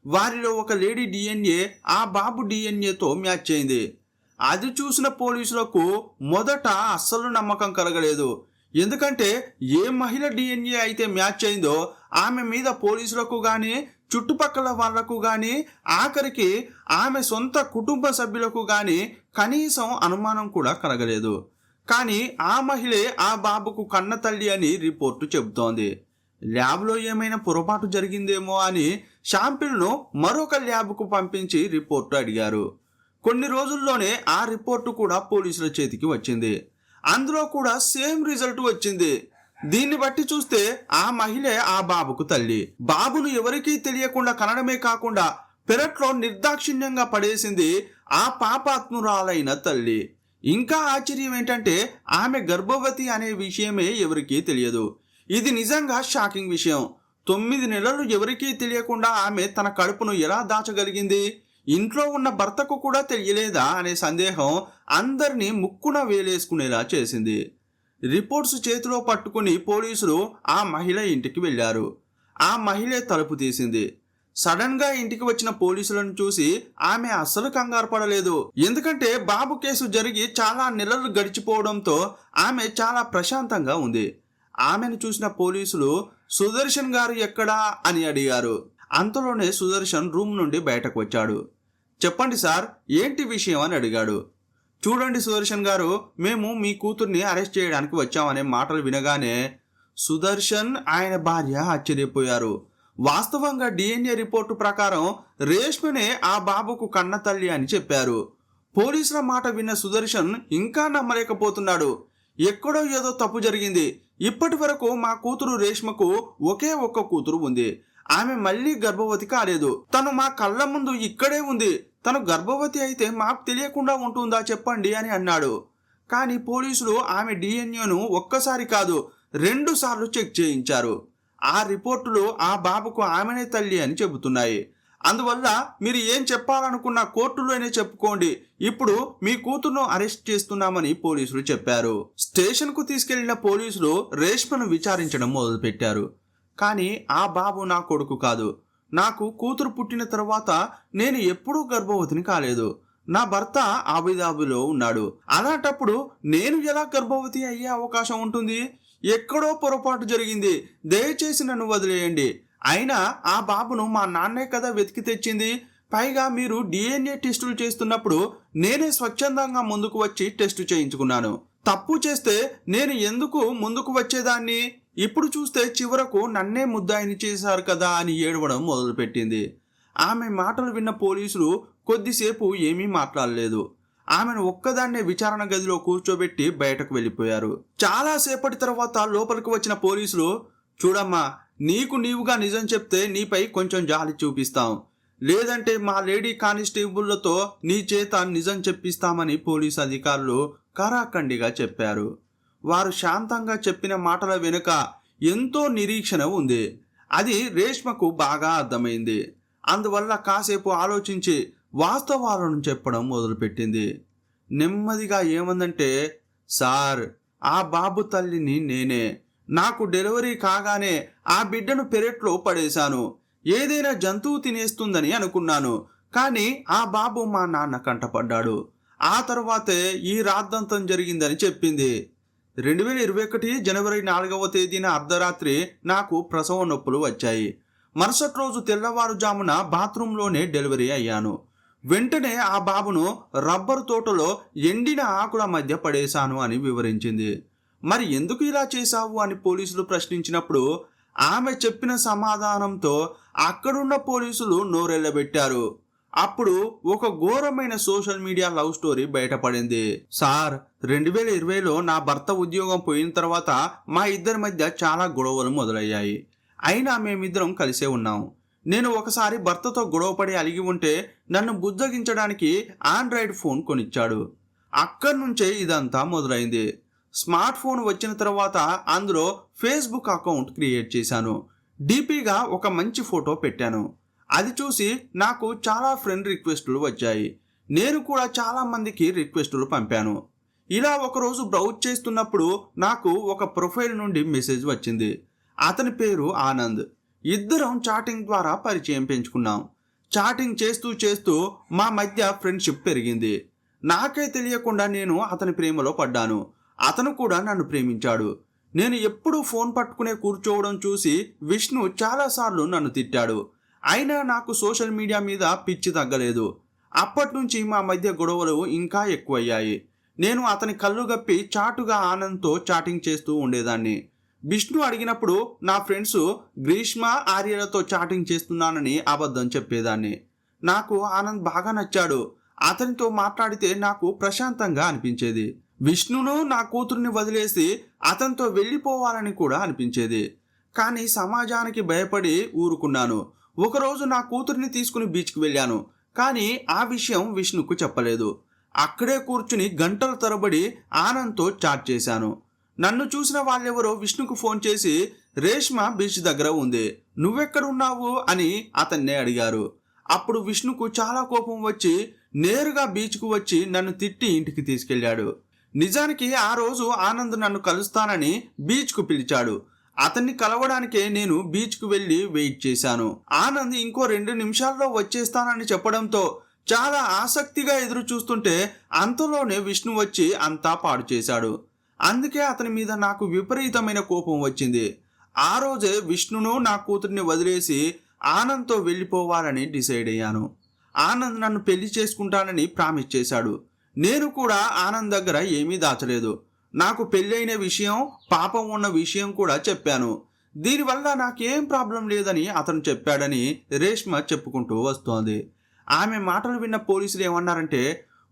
వారిలో ఒక లేడీ డిఎన్ఏ ఆ బాబు డిఎన్ఏతో మ్యాచ్ అయింది. అది చూసిన పోలీసులకు మొదట అస్సలు నమ్మకం కలగలేదు. ఎందుకంటే ఏ మహిళ డిఎన్ఏ అయితే మ్యాచ్ అయిందో ఆమె మీద పోలీసులకు కానీ చుట్టుపక్కల వాళ్లకు కానీ ఆఖరికి ఆమె సొంత కుటుంబ సభ్యులకు కానీ కనీసం అనుమానం కూడా కలగలేదు. కానీ ఆ మహిళే ఆ బాబుకు కన్న తల్లి అని రిపోర్టు చెబుతోంది. ల్యాబ్లో ఏమైనా పొరపాటు జరిగిందేమో అని శాంపిల్ను మరొక ల్యాబ్కు పంపించి రిపోర్టు అడిగారు. కొన్ని రోజుల్లోనే ఆ రిపోర్టు కూడా పోలీసుల చేతికి వచ్చింది. అందులో కూడా సేమ్ రిజల్ట్ వచ్చింది. దీన్ని బట్టి చూస్తే ఆ మహిళే ఆ బాబుకు తల్లి. బాబును ఎవరికీ తెలియకుండా కనడమే కాకుండా పెరట్లో నిర్దాక్షిణ్యంగా పడేసింది ఆ పాపాత్మురాలైన తల్లి. ఇంకా ఆశ్చర్యం ఏంటంటే ఆమె గర్భవతి అనే విషయమే ఎవరికీ తెలియదు. ఇది నిజంగా షాకింగ్ విషయం. 9 నెలలు ఎవరికీ తెలియకుండా ఆమె తన కడుపును ఎలా దాచగలిగింది? ఇంట్లో ఉన్న భర్తకు కూడా తెలియలేదా అనే సందేహం అందరినీ ముక్కున వేలేసుకునేలా చేసింది. రిపోర్ట్స్ చేతిలో పట్టుకుని పోలీసులు ఆ మహిళ ఇంటికి వెళ్ళారు. ఆ మహిళే తలుపు తీసింది. సడన్ గా ఇంటికి వచ్చిన పోలీసులను చూసి ఆమె అస్సలు కంగారు పడలేదు. ఎందుకంటే బాబు కేసు జరిగి చాలా నెలలు గడిచిపోవడంతో ఆమె చాలా ప్రశాంతంగా ఉంది. ఆమెను చూసిన పోలీసులు సుదర్శన్ గారు ఎక్కడా అని అడిగారు. అంతలోనే సుదర్శన్ రూమ్ నుండి బయటకు వచ్చాడు. చెప్పండి సార్, ఏంటి విషయం అని అడిగాడు. చూడండి సుదర్శన్ గారు, మేము మీ కూతుర్ని అరెస్ట్ చేయడానికి వచ్చామనే మాటలు వినగానే సుదర్శన్ ఆయన భార్య ఆశ్చర్యపోయారు. వాస్తవంగా డిఎన్ఏ రిపోర్టు ప్రకారం రేష్మనే ఆ బాబుకు కన్న తల్లి అని చెప్పారు. పోలీసుల మాట విన్న సుదర్శన్ ఇంకా నమ్మలేకపోతున్నాడు. ఎక్కడో ఏదో తప్పు జరిగింది. ఇప్పటి వరకు మా కూతురు రేష్మకు ఒకే ఒక్క కూతురు ఉంది. ఆమె మళ్ళీ గర్భవతి కాలేదు. తను మా కళ్ళ ముందు ఇక్కడే ఉంది. తను గర్భవతి అయితే మాకు తెలియకుండా ఉంటుందా చెప్పండి అని అన్నాడు. కానీ పోలీసులు ఆమె డిఎన్ఏను ఒక్కసారి కాదు 2 సార్లు చెక్ చేయించారు. ఆ రిపోర్టులు ఆ బాబుకు ఆమెనే తల్లి అని చెబుతున్నాయి. అందువల్ల మీరు ఏం చెప్పాలనుకున్న కోర్టులోనే చెప్పుకోండి. ఇప్పుడు మీ కూతురును అరెస్ట్ చేస్తున్నామని పోలీసులు చెప్పారు. స్టేషన్కు తీసుకెళ్లిన పోలీసులు రేష్మను విచారించడం మొదలుపెట్టారు. కానీ ఆ బాబు నా కొడుకు కాదు. నాకు కూతురు పుట్టిన తర్వాత నేను ఎప్పుడూ గర్భవతిని కాలేదు. నా భర్త అబుదాబిలో ఉన్నాడు. అలాంటప్పుడు నేను ఎలా గర్భవతి అయ్యే అవకాశం ఉంటుంది? ఎక్కడో పొరపాటు జరిగింది. దయచేసి నన్ను వదిలేయండి. అయినా ఆ బాబును మా నాన్నే కదా వెతికి తెచ్చింది. పైగా మీరు డిఎన్ఏ టెస్టులు చేస్తున్నప్పుడు నేనే స్వచ్ఛందంగా ముందుకు వచ్చి టెస్టు చేయించుకున్నాను. తప్పు చేస్తే నేను ఎందుకు ముందుకు వచ్చేదాన్ని? ఇప్పుడు చూస్తే చివరకు నన్నే ముద్దాయిని చేశారు కదా అని ఏడవడం మొదలుపెట్టింది. ఆమె మాటలు విన్న పోలీసులు కొద్దిసేపు ఏమీ మాట్లాడలేదు. ఆమెను ఒక్కదాన్నే విచారణ గదిలో కూర్చోబెట్టి బయటకు వెళ్ళిపోయారు. చాలా సేపటి తర్వాత లోపలికి వచ్చిన పోలీసులు, చూడమ్మా, నీకు నీవుగా నిజం చెప్తే నీపై కొంచెం జాలి చూపిస్తాం, లేదంటే మా లేడీ కానిస్టేబుళ్లతో నీ చేత నిజం చెప్పిస్తామని పోలీసు అధికారులు కరాఖండిగా చెప్పారు. వారు శాంతంగా చెప్పిన మాటల వెనుక ఎంతో నిరీక్షణ ఉంది. అది రేష్మకు బాగా అర్థమైంది. అందువల్ల కాసేపు ఆలోచించి వాస్తవాలను చెప్పడం మొదలుపెట్టింది. నెమ్మదిగా ఏమందంటే, సార్, ఆ బాబు తల్లిని నేనే. నాకు డెలివరీ కాగానే ఆ బిడ్డను పెరట్లో పడేశాను. ఏదైనా జంతువు తినేస్తుందని అనుకున్నాను. కానీ ఆ బాబు మా నాన్న కంటపడ్డాడు. ఆ తర్వాతే ఈ రాద్ధాంతం జరిగిందని చెప్పింది. 2021 జనవరి 4వ తేదీన అర్ధరాత్రి నాకు ప్రసవ నొప్పులు వచ్చాయి. మరుసటి రోజు తెల్లవారుజామున బాత్రూంలోనే డెలివరీ అయ్యాను. వెంటనే ఆ బాబును రబ్బరు తోటలో ఎండిన ఆకుల మధ్య పడేశాను అని వివరించింది. మరి ఎందుకు ఇలా చేశావు అని పోలీసులు ప్రశ్నించినప్పుడు ఆమె చెప్పిన సమాధానంతో అక్కడున్న పోలీసులు నోరెళ్లబెట్టారు. అప్పుడు ఒక ఘోరమైన సోషల్ మీడియా లవ్ స్టోరీ బయటపడింది. సార్, 2020లో నా భర్త ఉద్యోగం పోయిన తర్వాత మా ఇద్దరి మధ్య చాలా గొడవలు మొదలయ్యాయి. అయినా మేమిద్దరం కలిసే ఉన్నాం. నేను ఒకసారి భర్తతో గొడవపడి అలిగి ఉంటే నన్ను బుజ్జగించడానికి ఆండ్రాయిడ్ ఫోన్ కొనిచ్చాడు. అక్కడి నుంచే ఇదంతా మొదలైంది. స్మార్ట్ ఫోన్ వచ్చిన తర్వాత అందులో ఫేస్బుక్ అకౌంట్ క్రియేట్ చేశాను. డీపీగా ఒక మంచి ఫోటో పెట్టాను. అది చూసి నాకు చాలా ఫ్రెండ్ రిక్వెస్టులు వచ్చాయి. నేను కూడా చాలా మందికి రిక్వెస్టులు పంపాను. ఇలా ఒకరోజు బ్రౌజ్ చేస్తున్నప్పుడు నాకు ఒక ప్రొఫైల్ నుండి మెసేజ్ వచ్చింది. అతని పేరు ఆనంద్. ఇద్దరం చాటింగ్ ద్వారా పరిచయం పెంచుకున్నాం. చాటింగ్ చేస్తూ చేస్తూ మా మధ్య ఫ్రెండ్షిప్ పెరిగింది. నాకే తెలియకుండా నేను అతని ప్రేమలో పడ్డాను. అతను కూడా నన్ను ప్రేమించాడు. నేను ఎప్పుడూ ఫోన్ పట్టుకునే కూర్చోవడం చూసి విష్ణు చాలాసార్లు నన్ను తిట్టాడు. అయినా నాకు సోషల్ మీడియా మీద పిచ్చి తగ్గలేదు. అప్పటి నుంచి మా మధ్య గొడవలు ఇంకా ఎక్కువయ్యాయి. నేను అతని కళ్ళు గప్పి చాటుగా ఆనంద్తో చాటింగ్ చేస్తూ ఉండేదాన్ని. విష్ణు అడిగినప్పుడు నా ఫ్రెండ్స్ గ్రీష్మ, ఆర్యలతో చాటింగ్ చేస్తున్నానని అబద్ధం చెప్పేదాన్ని. నాకు ఆనంద్ బాగా నచ్చాడు. అతనితో మాట్లాడితే నాకు ప్రశాంతంగా అనిపించేది. విష్ణును నా కూతుర్ని వదిలేసి అతనితో వెళ్ళిపోవాలని కూడా అనిపించేది. కానీ సమాజానికి భయపడి ఊరుకున్నాను. ఒకరోజు నా కూతుర్ని తీసుకుని బీచ్కి వెళ్ళాను. కానీ ఆ విషయం విష్ణుకు చెప్పలేదు. అక్కడే కూర్చుని గంటల తరబడి ఆనంద్తో చాట్ చేశాను. నన్ను చూసిన వాళ్ళెవరో విష్ణుకు ఫోన్ చేసి, రేష్మ బీచ్ దగ్గర ఉంది, నువ్వెక్కడున్నావు అని అతన్నే అడిగారు. అప్పుడు విష్ణుకు చాలా కోపం వచ్చి నేరుగా బీచ్కు వచ్చి నన్ను తిట్టి ఇంటికి తీసుకెళ్లాడు. నిజానికి ఆ రోజు ఆనంద్ నన్ను కలుస్తానని బీచ్కు పిలిచాడు. అతన్ని కలవడానికే నేను బీచ్కు వెళ్ళి వెయిట్ చేశాను. ఆనంద్ ఇంకో 2 నిమిషాల్లో వచ్చేస్తానని చెప్పడంతో చాలా ఆసక్తిగా ఎదురు చూస్తుంటే అంతలోనే విష్ణు వచ్చి అంతా పాడు చేశాడు. అందుకే అతని మీద నాకు విపరీతమైన కోపం వచ్చింది. ఆ రోజే విష్ణును నా కూతుర్ని వదిలేసి ఆనంద్తో వెళ్ళిపోవాలని డిసైడ్ అయ్యాను. ఆనంద్ నన్ను పెళ్లి చేసుకుంటానని ప్రామిస్ చేశాడు. నేను కూడా ఆనంద్ దగ్గర ఏమీ దాచలేదు. నాకు పెళ్ళైన విషయం, పాపం ఉన్న విషయం కూడా చెప్పాను. దీనివల్ల నాకేం ప్రాబ్లం లేదని అతను చెప్పాడని రేష్మ చెప్పుకుంటూ వస్తోంది. ఆమె మాటలు విన్న పోలీసులు ఏమన్నారంటే,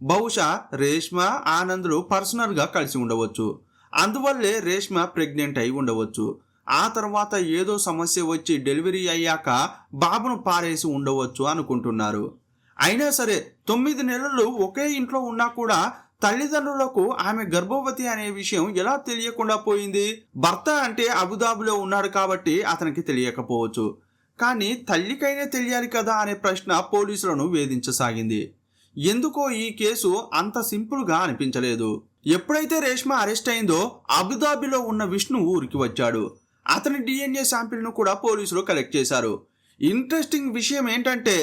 బహుశా రేష్మ, ఆనంద్లు పర్సనల్గా కలిసి ఉండవచ్చు. అందువల్లే రేష్మ ప్రెగ్నెంట్ అయి ఉండవచ్చు. ఆ తర్వాత ఏదో సమస్య వచ్చి డెలివరీ అయ్యాక బాబును పారేసి ఉండవచ్చు అనుకుంటున్నారు. అయినా సరే 9 నెలలు ఒకే ఇంట్లో ఉన్నా కూడా తల్లిదండ్రులకు ఆమె గర్భవతి అనే విషయం ఎలా తెలియకుండా పోయింది? భర్త అంటే అబుదాబిలో ఉన్నాడు కాబట్టి అతనికి తెలియకపోవచ్చు. కానీ తల్లికైనా తెలియాలి కదా అనే ప్రశ్న పోలీసులను వేధించసాగింది. ఎందుకో ఈ కేసు అంత సింపుల్గా అనిపించలేదు. ఎప్పుడైతే రేష్మ అరెస్ట్ అయిందో అబుదాబిలో ఉన్న విష్ణు ఊరికి వచ్చాడు. అతని DNA శాంపిల్ను కూడా పోలీసులు కలెక్ట్ చేశారు. ఇంట్రెస్టింగ్ విషయం ఏంటంటే,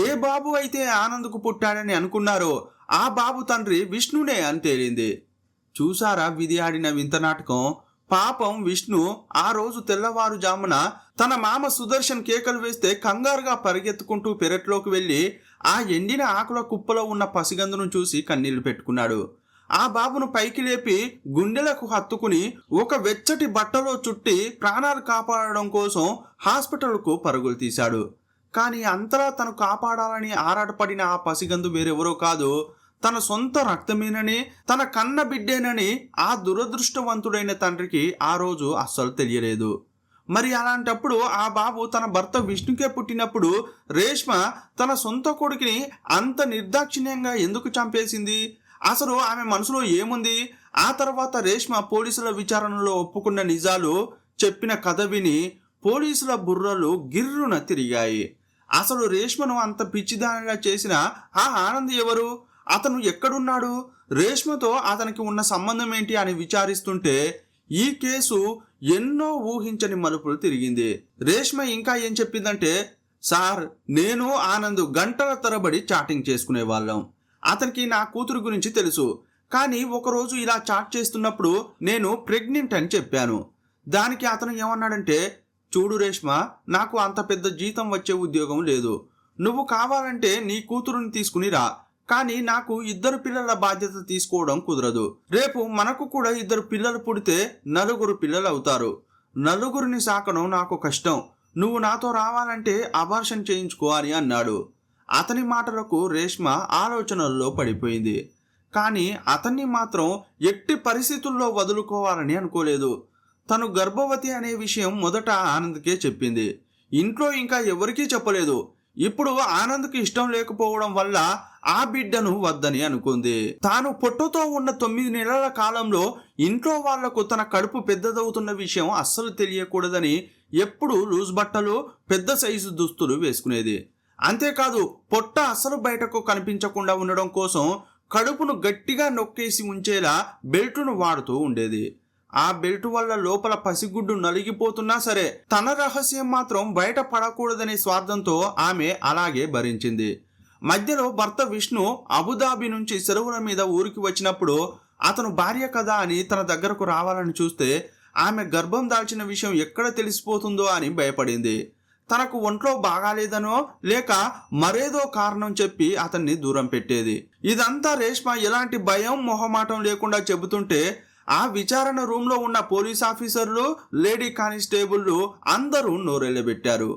ఏ బాబు అయితే ఆనంద్కు పుట్టాడని అనుకున్నారో ఆ బాబు తండ్రి విష్ణునే అని తేలింది. చూసారా విధి ఆడిన వింత నాటకం? పాపం విష్ణు ఆ రోజు తెల్లవారుజామున తన మామ సుదర్శన్ కేకలు వేస్తే కంగారుగా పరిగెత్తుకుంటూ పెరట్లోకి వెళ్ళి ఆ ఎండిన ఆకుల కుప్పలో ఉన్న పసిగందును చూసి కన్నీళ్లు పెట్టుకున్నాడు. ఆ బాబును పైకి లేపి గుండెలకు హత్తుకుని ఒక వెచ్చటి బట్టలో చుట్టి ప్రాణాలు కాపాడడం కోసం హాస్పిటల్కు పరుగులు తీశాడు. కానీ అంతలా తను కాపాడాలని ఆరాటపడిన ఆ పసిగందు వేరెవరో కాదు, తన సొంత రక్తమేనని, తన కన్న బిడ్డేనని ఆ దురదృష్టవంతుడైన తండ్రికి ఆ రోజు అస్సలు తెలియలేదు. మరి అలాంటప్పుడు ఆ బాబు తన భర్త విష్ణుకే పుట్టినప్పుడు రేష్మ తన సొంత కొడుకుని అంత నిర్దాక్షిణ్యంగా ఎందుకు చంపేసింది? అసలు ఆమె మనసులో ఏముంది? ఆ తర్వాత రేష్మ పోలీసుల విచారణలో ఒప్పుకున్న నిజాలు చెప్పిన కథ విని పోలీసుల బుర్రలు గిర్రున తిరిగాయి. అసలు రేష్మను అంత పిచ్చిదానిలా చేసిన ఆ ఆనంద్ ఎవరు? అతను ఎక్కడున్నాడు? రేష్మతో అతనికి ఉన్న సంబంధం ఏంటి అని విచారిస్తుంటే ఈ కేసు ఎన్నో ఊహించని మలుపులు తిరిగింది. రేష్మ ఇంకా ఏం చెప్పిందంటే, సార్, నేను ఆనంద్ గంటల తరబడి చాటింగ్ చేసుకునే వాళ్ళం. అతనికి నా కూతురు గురించి తెలుసు. కానీ ఒకరోజు ఇలా చాట్ చేస్తున్నప్పుడు నేను ప్రెగ్నెంట్ అని చెప్పాను. దానికి అతను ఏమన్నాడంటే, చూడు రేష్మ, నాకు అంత పెద్ద జీతం వచ్చే ఉద్యోగం లేదు. నువ్వు కావాలంటే నీ కూతురుని తీసుకుని రా, కానీ నాకు 2 పిల్లల బాధ్యత తీసుకోవడం కుదరదు. రేపు మనకు కూడా 2 పిల్లలు పుడితే 4 పిల్లలు అవుతారు. 4 సాకడం నాకు కష్టం. నువ్వు నాతో రావాలంటే అబార్షన్ చేయించుకో అని అన్నాడు. అతని మాటలకు రేష్మ ఆలోచనల్లో పడిపోయింది. కానీ అతన్ని మాత్రం ఎట్టి పరిస్థితుల్లో వదులుకోవాలని అనుకోలేదు. తను గర్భవతి అనే విషయం మొదట ఆనంద్కే చెప్పింది. ఇంట్లో ఇంకా ఎవరికీ చెప్పలేదు. ఇప్పుడు ఆనంద్కి ఇష్టం లేకపోవడం వల్ల ఆ బిడ్డను వద్దని అనుకుంది. తాను పొట్టతో ఉన్న 9 నెలల కాలంలో ఇంట్లో వాళ్లకు తన కడుపు పెద్దదవుతున్న విషయం అస్సలు తెలియకూడదని ఎప్పుడు లూజ్ బట్టలు, పెద్ద సైజు దుస్తులు వేసుకునేది. అంతేకాదు, పొట్ట అస్సలు బయటకు కనిపించకుండా ఉండడం కోసం కడుపును గట్టిగా నొక్కేసి ఉంచేలా బెల్టును వాడుతూ ఉండేది. ఆ బెల్ట్ వల్ల లోపల పసిగుడ్డు నలిగిపోతున్నా సరే తన రహస్యం మాత్రం బయట పడకూడదనే స్వార్థంతో ఆమె అలాగే భరించింది. మధ్యలో భర్త విష్ణు అబుదాబి నుంచి సెలవుల మీద ఊరికి వచ్చినప్పుడు అతను భార్య కదా అని తన దగ్గరకు రావాలని చూస్తే ఆమె గర్భం దాల్చిన విషయం ఎక్కడ తెలిసిపోతుందో అని భయపడింది. తనకు ఒంట్లో బాగాలేదనో లేక మరేదో కారణం చెప్పి అతన్ని దూరం పెట్టేది. ఇదంతా రేష్మ ఎలాంటి భయం మొహమాటం లేకుండా చెబుతుంటే ఆ విచారణ రూమ్లో ఉన్న పోలీస్ ఆఫీసర్లు, లేడీ కానిస్టేబుల్లు అందరూ నోరెళ్ళబెట్టారు.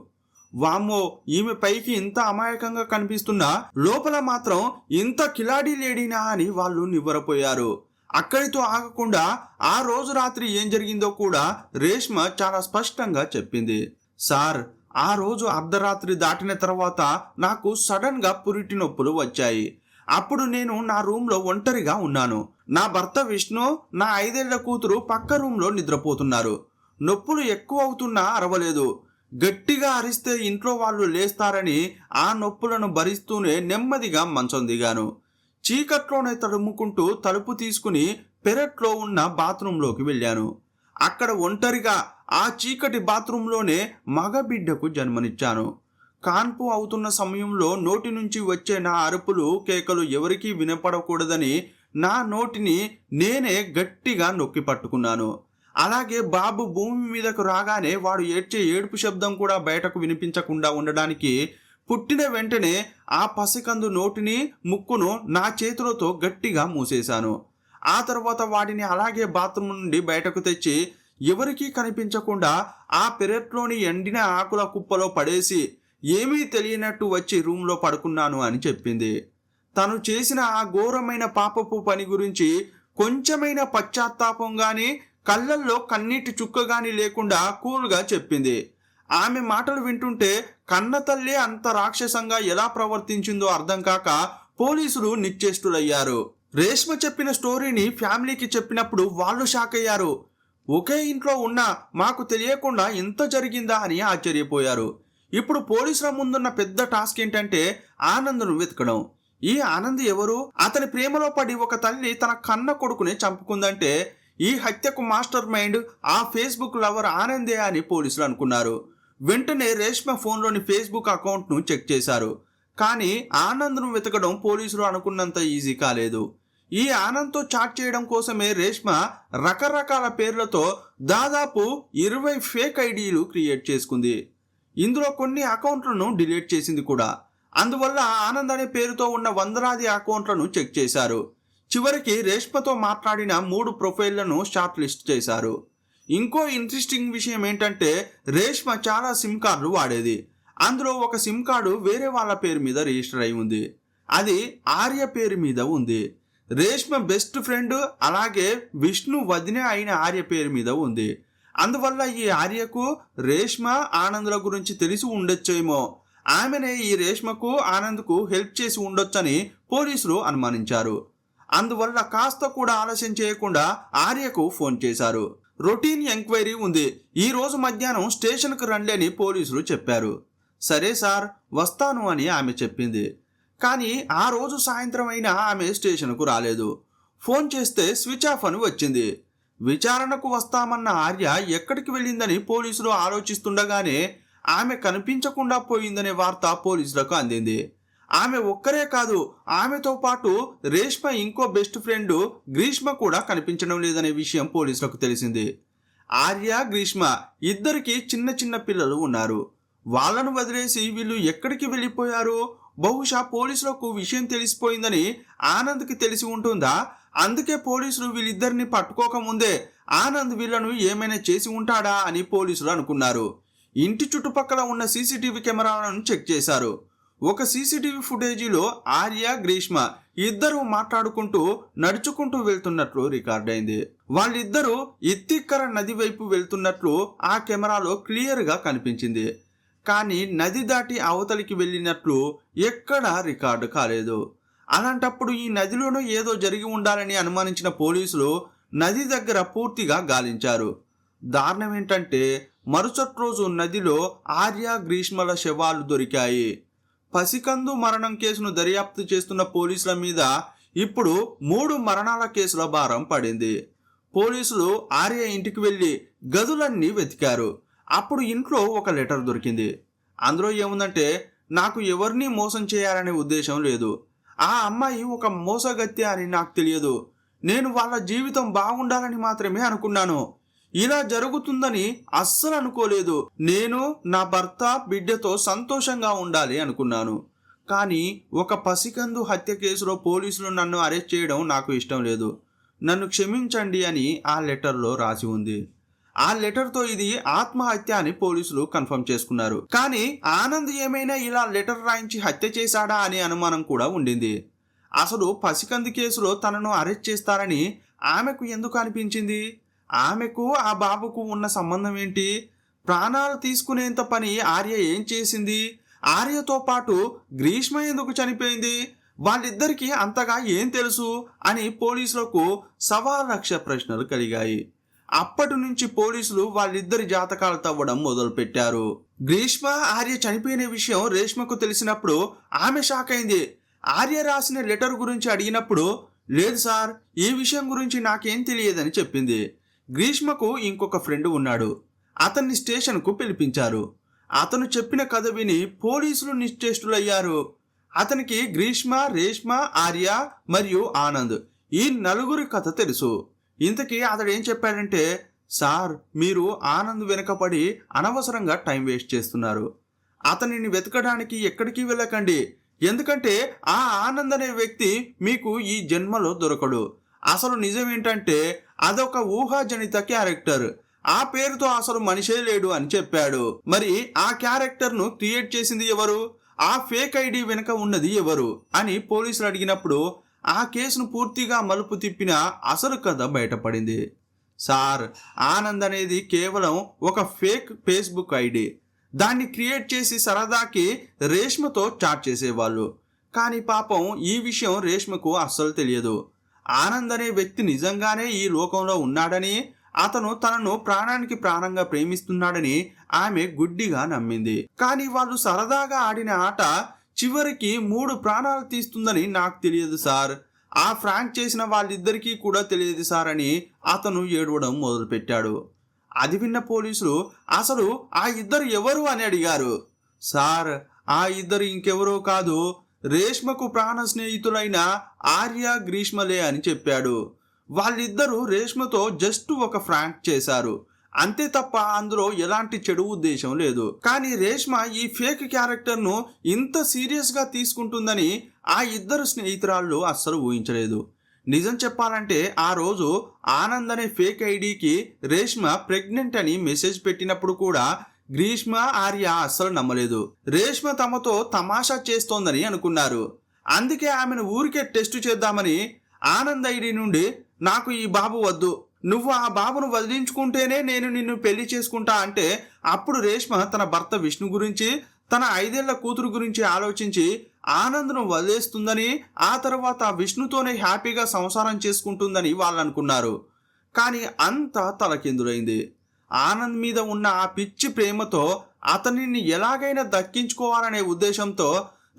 వామ్మో, ఈమె పైకి ఇంత అమాయకంగా కనిపిస్తున్నా లోపల మాత్రం ఇంత కిలాడీ లేడీనా అని వాళ్ళు నివ్వరపోయారు. అక్కడితో ఆగకుండా ఆ రోజు రాత్రి ఏం జరిగిందో కూడా రేష్మ చాలా స్పష్టంగా చెప్పింది. సార్, ఆ రోజు అర్ధరాత్రి దాటిన తర్వాత నాకు సడన్ గా పురిటి నొప్పులు వచ్చాయి. అప్పుడు నేను నా రూమ్లో ఒంటరిగా ఉన్నాను. నా భర్త విష్ణు, నా 5 ఏళ్ల కూతురు పక్క రూమ్లో నిద్రపోతున్నారు. నొప్పులు ఎక్కువ అవుతున్నా అరవలేదు. గట్టిగా అరిస్తే ఇంట్లో వాళ్ళు లేస్తారని ఆ నొప్పులను భరిస్తూనే నెమ్మదిగా మంచం దిగాను. చీకట్లోనే తడుముకుంటూ తలుపు తీసుకుని పెరట్లో ఉన్న బాత్రూంలోకి వెళ్ళాను. అక్కడ ఒంటరిగా ఆ చీకటి బాత్రూంలోనే మగబిడ్డకు జన్మనిచ్చాను. కాన్పు అవుతున్న సమయంలో నోటి నుంచి వచ్చే నా అరుపులు, కేకలు ఎవరికీ వినపడకూడదని నా నోటిని నేనే గట్టిగా నొక్కి పట్టుకున్నాను. అలాగే బాబు భూమి మీదకు రాగానే వాడు ఏడ్చే ఏడుపు శబ్దం కూడా బయటకు వినిపించకుండా ఉండడానికి పుట్టిన వెంటనే ఆ పసికందు నోటిని, ముక్కును నా చేతులతో గట్టిగా మూసేశాను. ఆ తర్వాత వాడిని అలాగే బాత్రూమ్ నుండి బయటకు తెచ్చి ఎవరికీ కనిపించకుండా ఆ పెరట్లోని ఎండిన ఆకుల కుప్పలో పడేసి ఏమీ తెలియనట్టు వచ్చి రూమ్లో పడుకున్నాను అని చెప్పింది. తను చేసిన ఆ ఘోరమైన పాపపు పని గురించి కొంచెమైన పశ్చాత్తాపం గాని, కళ్ళల్లో కన్నీటి చుక్క గాని లేకుండా కూల్గా చెప్పింది. ఆమె మాటలు వింటుంటే కన్న తల్లి అంత రాక్షసంగా ఎలా ప్రవర్తించిందో అర్థం కాక పోలీసులు నిశ్చేష్టులయ్యారు. రేష్మ చెప్పిన స్టోరీని ఫ్యామిలీకి చెప్పినప్పుడు వాళ్ళు షాక్ అయ్యారు. ఒకే ఇంట్లో ఉన్నా మాకు తెలియకుండా ఇంత జరిగిందా అని ఆశ్చర్యపోయారు. ఇప్పుడు పోలీసుల ముందున్న పెద్ద టాస్క్ ఏంటంటే ఆనంద్ను వెతకడం. ఈ ఆనంద్ ఎవరు? అతని ప్రేమలో పడి ఒక తల్లి తన కన్న కొడుకుని చంపుకుందంటే ఈ హత్యకు మాస్టర్ మైండ్ ఆ ఫేస్బుక్ లవర్ ఆనందే అని పోలీసులు అనుకున్నారు. వెంటనే రేష్మ ఫోన్లోని ఫేస్బుక్ అకౌంట్ను చెక్ చేశారు. కానీ ఆనంద్ను వెతకడం పోలీసులు అనుకున్నంత ఈజీ కాలేదు. ఈ ఆనంద్తో చాట్ చేయడం కోసమే రేష్మ రకరకాల పేర్లతో దాదాపు 20 ఫేక్ ఐడీలు క్రియేట్ చేసుకుంది. ఇందులో కొన్ని అకౌంట్లను డిలీట్ చేసింది కూడా. అందువల్ల ఆనంద్ అనే పేరుతో ఉన్న వందలాది అకౌంట్లను చెక్ చేశారు. చివరికి రేష్మతో మాట్లాడిన 3 ప్రొఫైళ్లను షార్ట్ లిస్ట్ చేశారు. ఇంకో ఇంట్రెస్టింగ్ విషయం ఏంటంటే రేష్మ చాలా సిమ్ కార్డులు వాడేది. అందులో ఒక సిమ్ కార్డు వేరే వాళ్ళ పేరు మీద రిజిస్టర్ అయి ఉంది. అది ఆర్య పేరు మీద ఉంది. రేష్మ బెస్ట్ ఫ్రెండ్ అలాగే విష్ణు వదిన అయిన ఆర్య పేరు మీద ఉంది. అందువల్ల ఈ ఆర్యకు రేష్మ ఆనంద్ల గురించి తెలిసి ఉండొచ్చేమో. ఆమెనే ఈ రేష్మకు ఆనంద్కు హెల్ప్ చేసి ఉండొచ్చని పోలీసులు అనుమానించారు. అందువల్ల కాస్త కూడా ఆలస్యం చేయకుండా ఆర్యకు ఫోన్ చేశారు. రొటీన్ ఎంక్వైరీ ఉంది, ఈ రోజు మధ్యాహ్నం స్టేషన్కు రండి అని పోలీసులు చెప్పారు. సరే సార్ వస్తాను అని ఆమె చెప్పింది. కానీ ఆ రోజు సాయంత్రం అయినా ఆమె స్టేషన్కు రాలేదు. ఫోన్ చేస్తే స్విచ్ ఆఫ్ అని వచ్చింది. విచారణకు వస్తామన్న ఆర్య ఎక్కడికి వెళ్ళిందని పోలీసులు ఆలోచిస్తుండగానే ఆమె కనిపించకుండా పోయిందనే వార్త పోలీసులకు అందింది. ఆమె ఒక్కరే కాదు, ఆమెతో పాటు రేష్మ ఇంకో బెస్ట్ ఫ్రెండ్ గ్రీష్మ కూడా కనిపించడం లేదనే విషయం పోలీసులకు తెలిసింది. ఆర్య గ్రీష్మ ఇద్దరికి చిన్న చిన్న పిల్లలు ఉన్నారు. వాళ్ళను వదిలేసి వీళ్ళు ఎక్కడికి వెళ్ళిపోయారు? బహుశా పోలీసులకు విషయం తెలిసిపోయిందని ఆనంద్కి తెలిసి ఉంటుందా? అందుకే పోలీసులు వీళ్ళిద్దరిని పట్టుకోకముందే ఆనంద్ వీళ్ళను ఏమైనా చేసి ఉంటాడా అని పోలీసులు అనుకున్నారు. ఇంటి చుట్టుపక్కల ఉన్న సీసీటీవీ కెమెరాలను చెక్ చేశారు. ఒక సీసీటీవీ ఫుటేజీలో ఆర్య గ్రీష్మ ఇద్దరు మాట్లాడుకుంటూ నడుచుకుంటూ వెళ్తున్నట్లు రికార్డ్ అయింది. వాళ్ళిద్దరూ ఇత్తిక్కర నది వైపు వెళ్తున్నట్లు ఆ కెమెరాలో క్లియర్గా కనిపించింది. కానీ నది దాటి అవతలికి వెళ్ళినట్లు ఎక్కడా రికార్డు కాలేదు. అలాంటప్పుడు ఈ నదిలోనూ ఏదో జరిగి ఉండాలని అనుమానించిన పోలీసులు నది దగ్గర పూర్తిగా గాలించారు. దారుణం ఏంటంటే మరుసటి రోజు నదిలో ఆర్య గ్రీష్మల శవాలు దొరికాయి. పసికందు మరణం కేసును దర్యాప్తు చేస్తున్న పోలీసుల మీద ఇప్పుడు 3 మరణాల కేసుల భారం పడింది. పోలీసులు ఆర్య ఇంటికి వెళ్ళి గదులన్నీ వెతికారు. అప్పుడు ఇంట్లో ఒక లెటర్ దొరికింది. అందులో ఏముందంటే, నాకు ఎవరిని మోసం చేయాలనే ఉద్దేశం లేదు. ఆ అమ్మాయి ఒక మోసగత్తె అని నాకు తెలియదు. నేను వాళ్ళ జీవితం బాగుండాలని మాత్రమే అనుకున్నాను. ఇలా జరుగుతుందని అస్సలు అనుకోలేదు. నేను నా భర్త బిడ్డతో సంతోషంగా ఉండాలి అనుకున్నాను. కానీ ఒక పసికందు హత్య కేసులో పోలీసులు నన్ను అరెస్ట్ చేయడం నాకు ఇష్టం లేదు. నన్ను క్షమించండి అని ఆ లెటర్లో రాసి ఉంది. ఆ లెటర్తో ఇది ఆత్మహత్య అని పోలీసులు కన్ఫర్మ్ చేసుకున్నారు. కానీ ఆనంద్ ఏమైనా ఇలా లెటర్ రాయించి హత్య చేశాడా అనే అనుమానం కూడా ఉండింది. అసలు పసికందు కేసులో తనను అరెస్ట్ చేస్తారని ఆమెకు ఎందుకు అనిపించింది? ఆమెకు ఆ బాబుకు ఉన్న సంబంధం ఏంటి? ప్రాణాలు తీసుకునేంత పని ఆర్య ఏం చేసింది? ఆర్యతో పాటు గ్రీష్మ ఎందుకు చనిపోయింది? వాళ్ళిద్దరికీ అంతగా ఏం తెలుసు అని పోలీసులకు 1,00,000 ప్రశ్నలు కలిగాయి. అప్పటి నుంచి పోలీసులు వాళ్ళిద్దరి జాతకాలు తవ్వడం మొదలుపెట్టారు. గ్రీష్మ ఆర్య చనిపోయిన విషయం రేష్మకు తెలిసినప్పుడు ఆమె షాక్ అయింది. ఆర్య రాసిన లెటర్ గురించి అడిగినప్పుడు, లేదు సార్, ఈ విషయం గురించి నాకేం తెలియదని చెప్పింది. గ్రీష్మకు ఇంకొక ఫ్రెండ్ ఉన్నాడు. అతన్ని స్టేషన్కు పిలిపించారు. అతను చెప్పిన కథ విని పోలీసులు నిశ్చేష్టులయ్యారు. అతనికి గ్రీష్మ, రేష్మ, ఆర్య మరియు ఆనంద్ ఈ 4 కథ తెలుసు. ఇంతకీ అతడేం చెప్పాడంటే, సార్, మీరు ఆనంద్ వెనకపడి అనవసరంగా టైం వేస్ట్ చేస్తున్నారు. అతనిని వెతకడానికి ఎక్కడికి వెళ్ళకండి. ఎందుకంటే ఆ ఆనంద్ అనే వ్యక్తి మీకు ఈ జన్మలో దొరకడు. అసలు నిజం ఏంటంటే అదొక ఊహాజనిత క్యారెక్టర్. ఆ పేరుతో అసలు మనిషే లేడు అని చెప్పాడు. మరి ఆ క్యారెక్టర్ను క్రియేట్ చేసింది ఎవరు? ఆ ఫేక్ ఐడి వెనుక ఉన్నది ఎవరు అని పోలీసులు అడిగినప్పుడు ఆ కేసును పూర్తిగా మలుపు తిప్పిన అసలు కథ బయటపడింది. సార్, ఆనంద్ అనేది కేవలం ఒక ఫేక్ ఫేస్బుక్ ఐడి. దాన్ని క్రియేట్ చేసి సరదాకి రేష్మతో చాట్ చేసేవాళ్ళు. కానీ పాపం ఈ విషయం రేష్మకు అస్సలు తెలియదు. ఆనంద్ అనే వ్యక్తి నిజంగానే ఈ లోకంలో ఉన్నాడని, అతను తనను ప్రాణానికి ప్రాణంగా ప్రేమిస్తున్నాడని ఆమె గుడ్డిగా నమ్మింది. కానీ వాళ్ళు సరదాగా ఆడిన ఆట చివరికి 3 ప్రాణాలు తీస్తుందని నాకు తెలియదు సార్. ఆ ఫ్రాంక్ చేసిన వాళ్ళిద్దరికీ కూడా తెలియదు సార్ అని అతను ఏడవడం మొదలుపెట్టాడు. అది విన్న పోలీసులు అసలు ఆ ఇద్దరు ఎవరు అని అడిగారు. సార్, ఆ ఇద్దరు ఇంకెవరో కాదు, రేష్మకు ప్రాణ స్నేహితులైన ఆర్య గ్రీష్మలే అని చెప్పాడు. వాళ్ళిద్దరూ రేష్మతో జస్ట్ ఒక ఫ్రాంక్ చేశారు, అంతే తప్ప అందులో ఎలాంటి చెడు ఉద్దేశం లేదు. కానీ రేష్మ ఈ ఫేక్ క్యారెక్టర్ను ఇంత సీరియస్గా తీసుకుంటుందని ఆ ఇద్దరు స్నేహితురాళ్ళు అస్సలు ఊహించలేదు. నిజం చెప్పాలంటే ఆ రోజు ఆనంద్ అనే ఫేక్ ఐడికి రేష్మ ప్రెగ్నెంట్ అని మెసేజ్ పెట్టినప్పుడు కూడా గ్రీష్మ, ఆర్య అస్సలు నమ్మలేదు. రేష్మ తమతో తమాషా చేస్తోందని అనుకున్నారు. అందుకే ఆమెను ఊరికే టెస్ట్ చేద్దామని ఆనంద్ ఐడి నుండి నాకు ఈ బాబు వద్దు, నువ్వు ఆ బాబును వదిలించుకుంటేనే నేను నిన్ను పెళ్లి చేసుకుంటా అంటే అప్పుడు రేష్మ తన భర్త విష్ణు గురించి, తన 5 ఏళ్ల కూతురు గురించి ఆలోచించి ఆనంద్ను వదిలేస్తుందని, ఆ తర్వాత విష్ణుతోనే హ్యాపీగా సంసారం చేసుకుంటుందని వాళ్ళు అనుకున్నారు. కానీ అంతా తలకిందులైంది. ఆనంద్ మీద ఉన్న ఆ పిచ్చి ప్రేమతో అతనిని ఎలాగైనా దక్కించుకోవాలనే ఉద్దేశంతో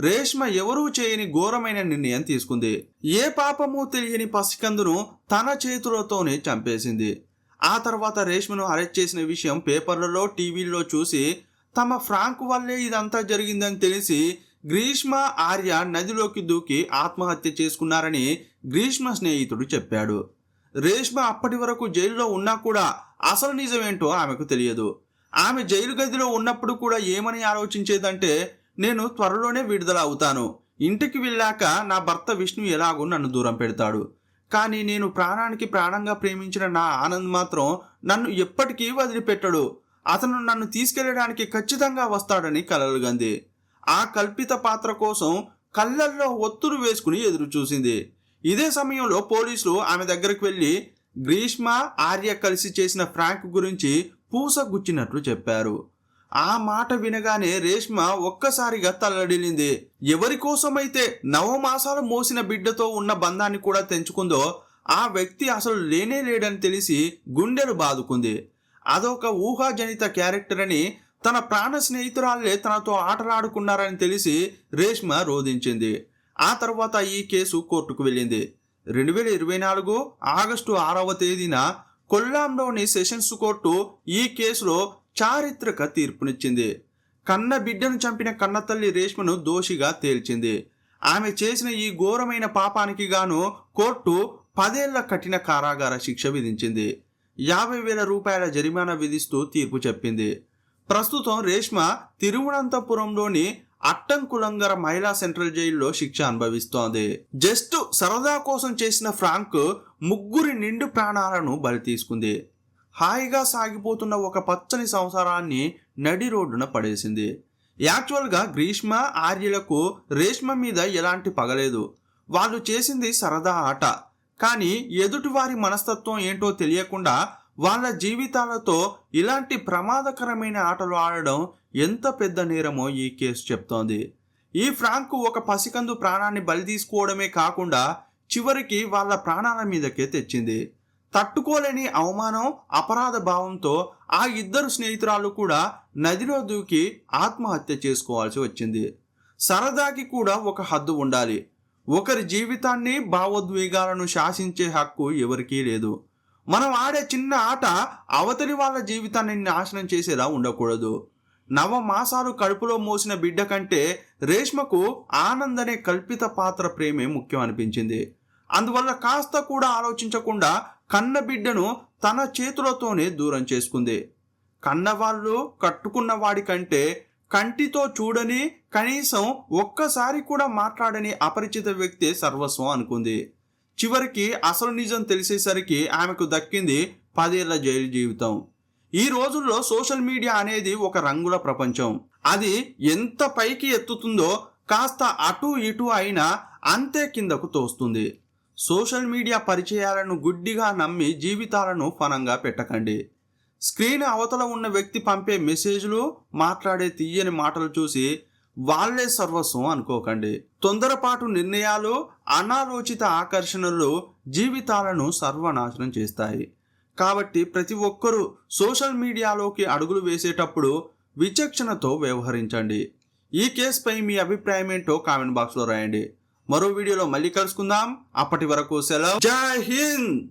రేష్మ ఎవరూ చేయని ఘోరమైన నిర్ణయం తీసుకుంది. ఏ పాపము తెలియని పసికందును తన చేతులతోనే చంపేసింది. ఆ తర్వాత రేష్మను అరెస్ట్ చేసిన విషయం పేపర్లలో, టీవీల్లో చూసి తమ ఫ్రాంక్ వల్లే ఇదంతా జరిగిందని తెలిసి గ్రీష్మ, ఆర్య నదిలోకి దూకి ఆత్మహత్య చేసుకున్నారని గ్రీష్మ స్నేహితుడు చెప్పాడు. రేష్మ అప్పటి వరకు జైల్లో ఉన్నా కూడా అసలు నిజమేంటో ఆమెకు తెలియదు. ఆమె జైలు గదిలో ఉన్నప్పుడు కూడా ఏమని ఆలోచించేదంటే, నేను త్వరలోనే విడుదల అవుతాను, ఇంటికి వెళ్ళాక నా భర్త విష్ణు ఎలాగో నన్ను దూరం పెడతాడు, కానీ నేను ప్రాణానికి ప్రాణంగా ప్రేమించిన నా ఆనంద్ మాత్రం నన్ను ఎప్పటికీ వదిలిపెట్టడు, అతను నన్ను తీసుకెళ్లడానికి ఖచ్చితంగా వస్తాడని కలలుగంది. ఆ కల్పిత పాత్ర కోసం కళ్ళల్లో ఒత్తులు వేసుకుని ఎదురు చూసింది. ఇదే సమయంలో పోలీసులు ఆమె దగ్గరకు వెళ్ళి గ్రీష్మ, ఆర్య కలిసి చేసిన ఫ్రాంక్ గురించి పూసగుచ్చినట్లు చెప్పారు. ఆ మాట వినగానే రేష్మ ఒక్కసారిగా తల్లడిల్లింది. ఎవరి కోసమైతే నవమాసాలు మోసిన బిడ్డతో ఉన్న బంధాన్ని కూడా తెంచుకుందో ఆ వ్యక్తి అసలు లేనే లేడని తెలిసి గుండెలు బాదుకుంది. అదొక ఊహాజనిత క్యారెక్టర్ అని, తన ప్రాణ స్నేహితురాళ్లే తనతో ఆటలాడుకున్నారని తెలిసి రేష్మ రోధించింది. ఆ తర్వాత ఈ కేసు కోర్టుకు వెళ్ళింది. 2024 ఆగస్టు 6వ తేదీన కొల్లాంలోని సెషన్స్ కోర్టు ఈ కేసులో చారిత్రక తీర్పునిచ్చింది. కన్న బిడ్డను చంపిన కన్నతల్లి రేష్మను దోషిగా తేల్చింది. ఆమె చేసిన ఈ ఘోరమైన పాపానికి గాను కోర్టు 10 ఏళ్ల కఠిన కారాగార శిక్ష విధించింది. 50,000 రూపాయల జరిమానా విధిస్తూ తీర్పు చెప్పింది. ప్రస్తుతం రేష్మ తిరువనంతపురంలోని అట్టంకులంగర మహిళా సెంట్రల్ జైల్లో శిక్ష అనుభవిస్తోంది. జస్ట్ సరదా కోసం చేసిన ఫ్రాంక్ 3 నిండు ప్రాణాలను బలి తీసుకుంది. హాయిగా సాగిపోతున్న ఒక పచ్చని సంసారాన్ని నడి రోడ్డున పడేసింది. యాక్చువల్గా గ్రీష్మ, ఆర్యలకు రేష్మ మీద ఎలాంటి పగలేదు. వాళ్ళు చేసింది సరదా ఆట. కానీ ఎదుటివారి మనస్తత్వం ఏంటో తెలియకుండా వాళ్ళ జీవితాలతో ఇలాంటి ప్రమాదకరమైన ఆటలు ఆడడం ఎంత పెద్ద నేరమో ఈ కేసు చెప్తోంది. ఈ ఫ్రాంక్ ఒక పసికందు ప్రాణాన్ని బలి తీసుకోవడమే కాకుండా చివరికి వాళ్ళ ప్రాణాల మీదకే తెచ్చింది. తట్టుకోలేని అవమానం, అపరాధ భావంతో ఆ 2 స్నేహితురాలు కూడా నదిలో దూకి ఆత్మహత్య చేసుకోవాల్సి వచ్చింది. సరదాకి కూడా ఒక హద్దు ఉండాలి. ఒకరి జీవితాన్ని, భావోద్వేగాలను శాసించే హక్కు ఎవరికీ లేదు. మనం ఆడే చిన్న ఆట అవతలి వాళ్ళ జీవితాన్ని నాశనం చేసేలా ఉండకూడదు. 9 మాసాలు కడుపులో మోసిన బిడ్డ కంటే రేష్మకు ఆనంద్ అనే కల్పిత పాత్ర ప్రేమే ముఖ్యం అనిపించింది. అందువల్ల కాస్త కూడా ఆలోచించకుండా కన్న బిడ్డను తన చేతులతోనే దూరం చేసుకుంది. కన్నవాళ్ళు కట్టుకున్న వాడి కంటే కంటితో చూడని, కనీసం ఒక్కసారి కూడా మాట్లాడని అపరిచిత వ్యక్తే సర్వస్వం అనుకుంది. చివరికి అసలు నిజం తెలిసేసరికి ఆమెకు దక్కింది 10 ఏళ్ల జైలు జీవితం. ఈ రోజుల్లో సోషల్ మీడియా అనేది ఒక రంగుల ప్రపంచం. అది ఎంత పైకి ఎత్తుతుందో కాస్త అటు ఇటు అయినా అంతే కిందకు తోస్తుంది. సోషల్ మీడియా పరిచయాలను గుడ్డిగా నమ్మి జీవితాలను ఫనంగా పెట్టకండి. స్క్రీన్ అవతల ఉన్న వ్యక్తి పంపే మెసేజ్లు, మాట్లాడే తీయని మాటలు చూసి వాళ్ళే సర్వస్వం అనుకోకండి. తొందరపాటు నిర్ణయాలు, అనాలోచిత ఆకర్షణలు జీవితాలను సర్వనాశనం చేస్తాయి. కాబట్టి ప్రతి ఒక్కరూ సోషల్ మీడియాలోకి అడుగులు వేసేటప్పుడు విచక్షణతో వ్యవహరించండి. ఈ కేసుపై మీ అభిప్రాయం ఏంటో కామెంట్ బాక్స్లో రాయండి. మరో వీడియోలో మళ్ళీ కలుసుకుందాం. అప్పటి వరకు సెలవు. జై హింద్.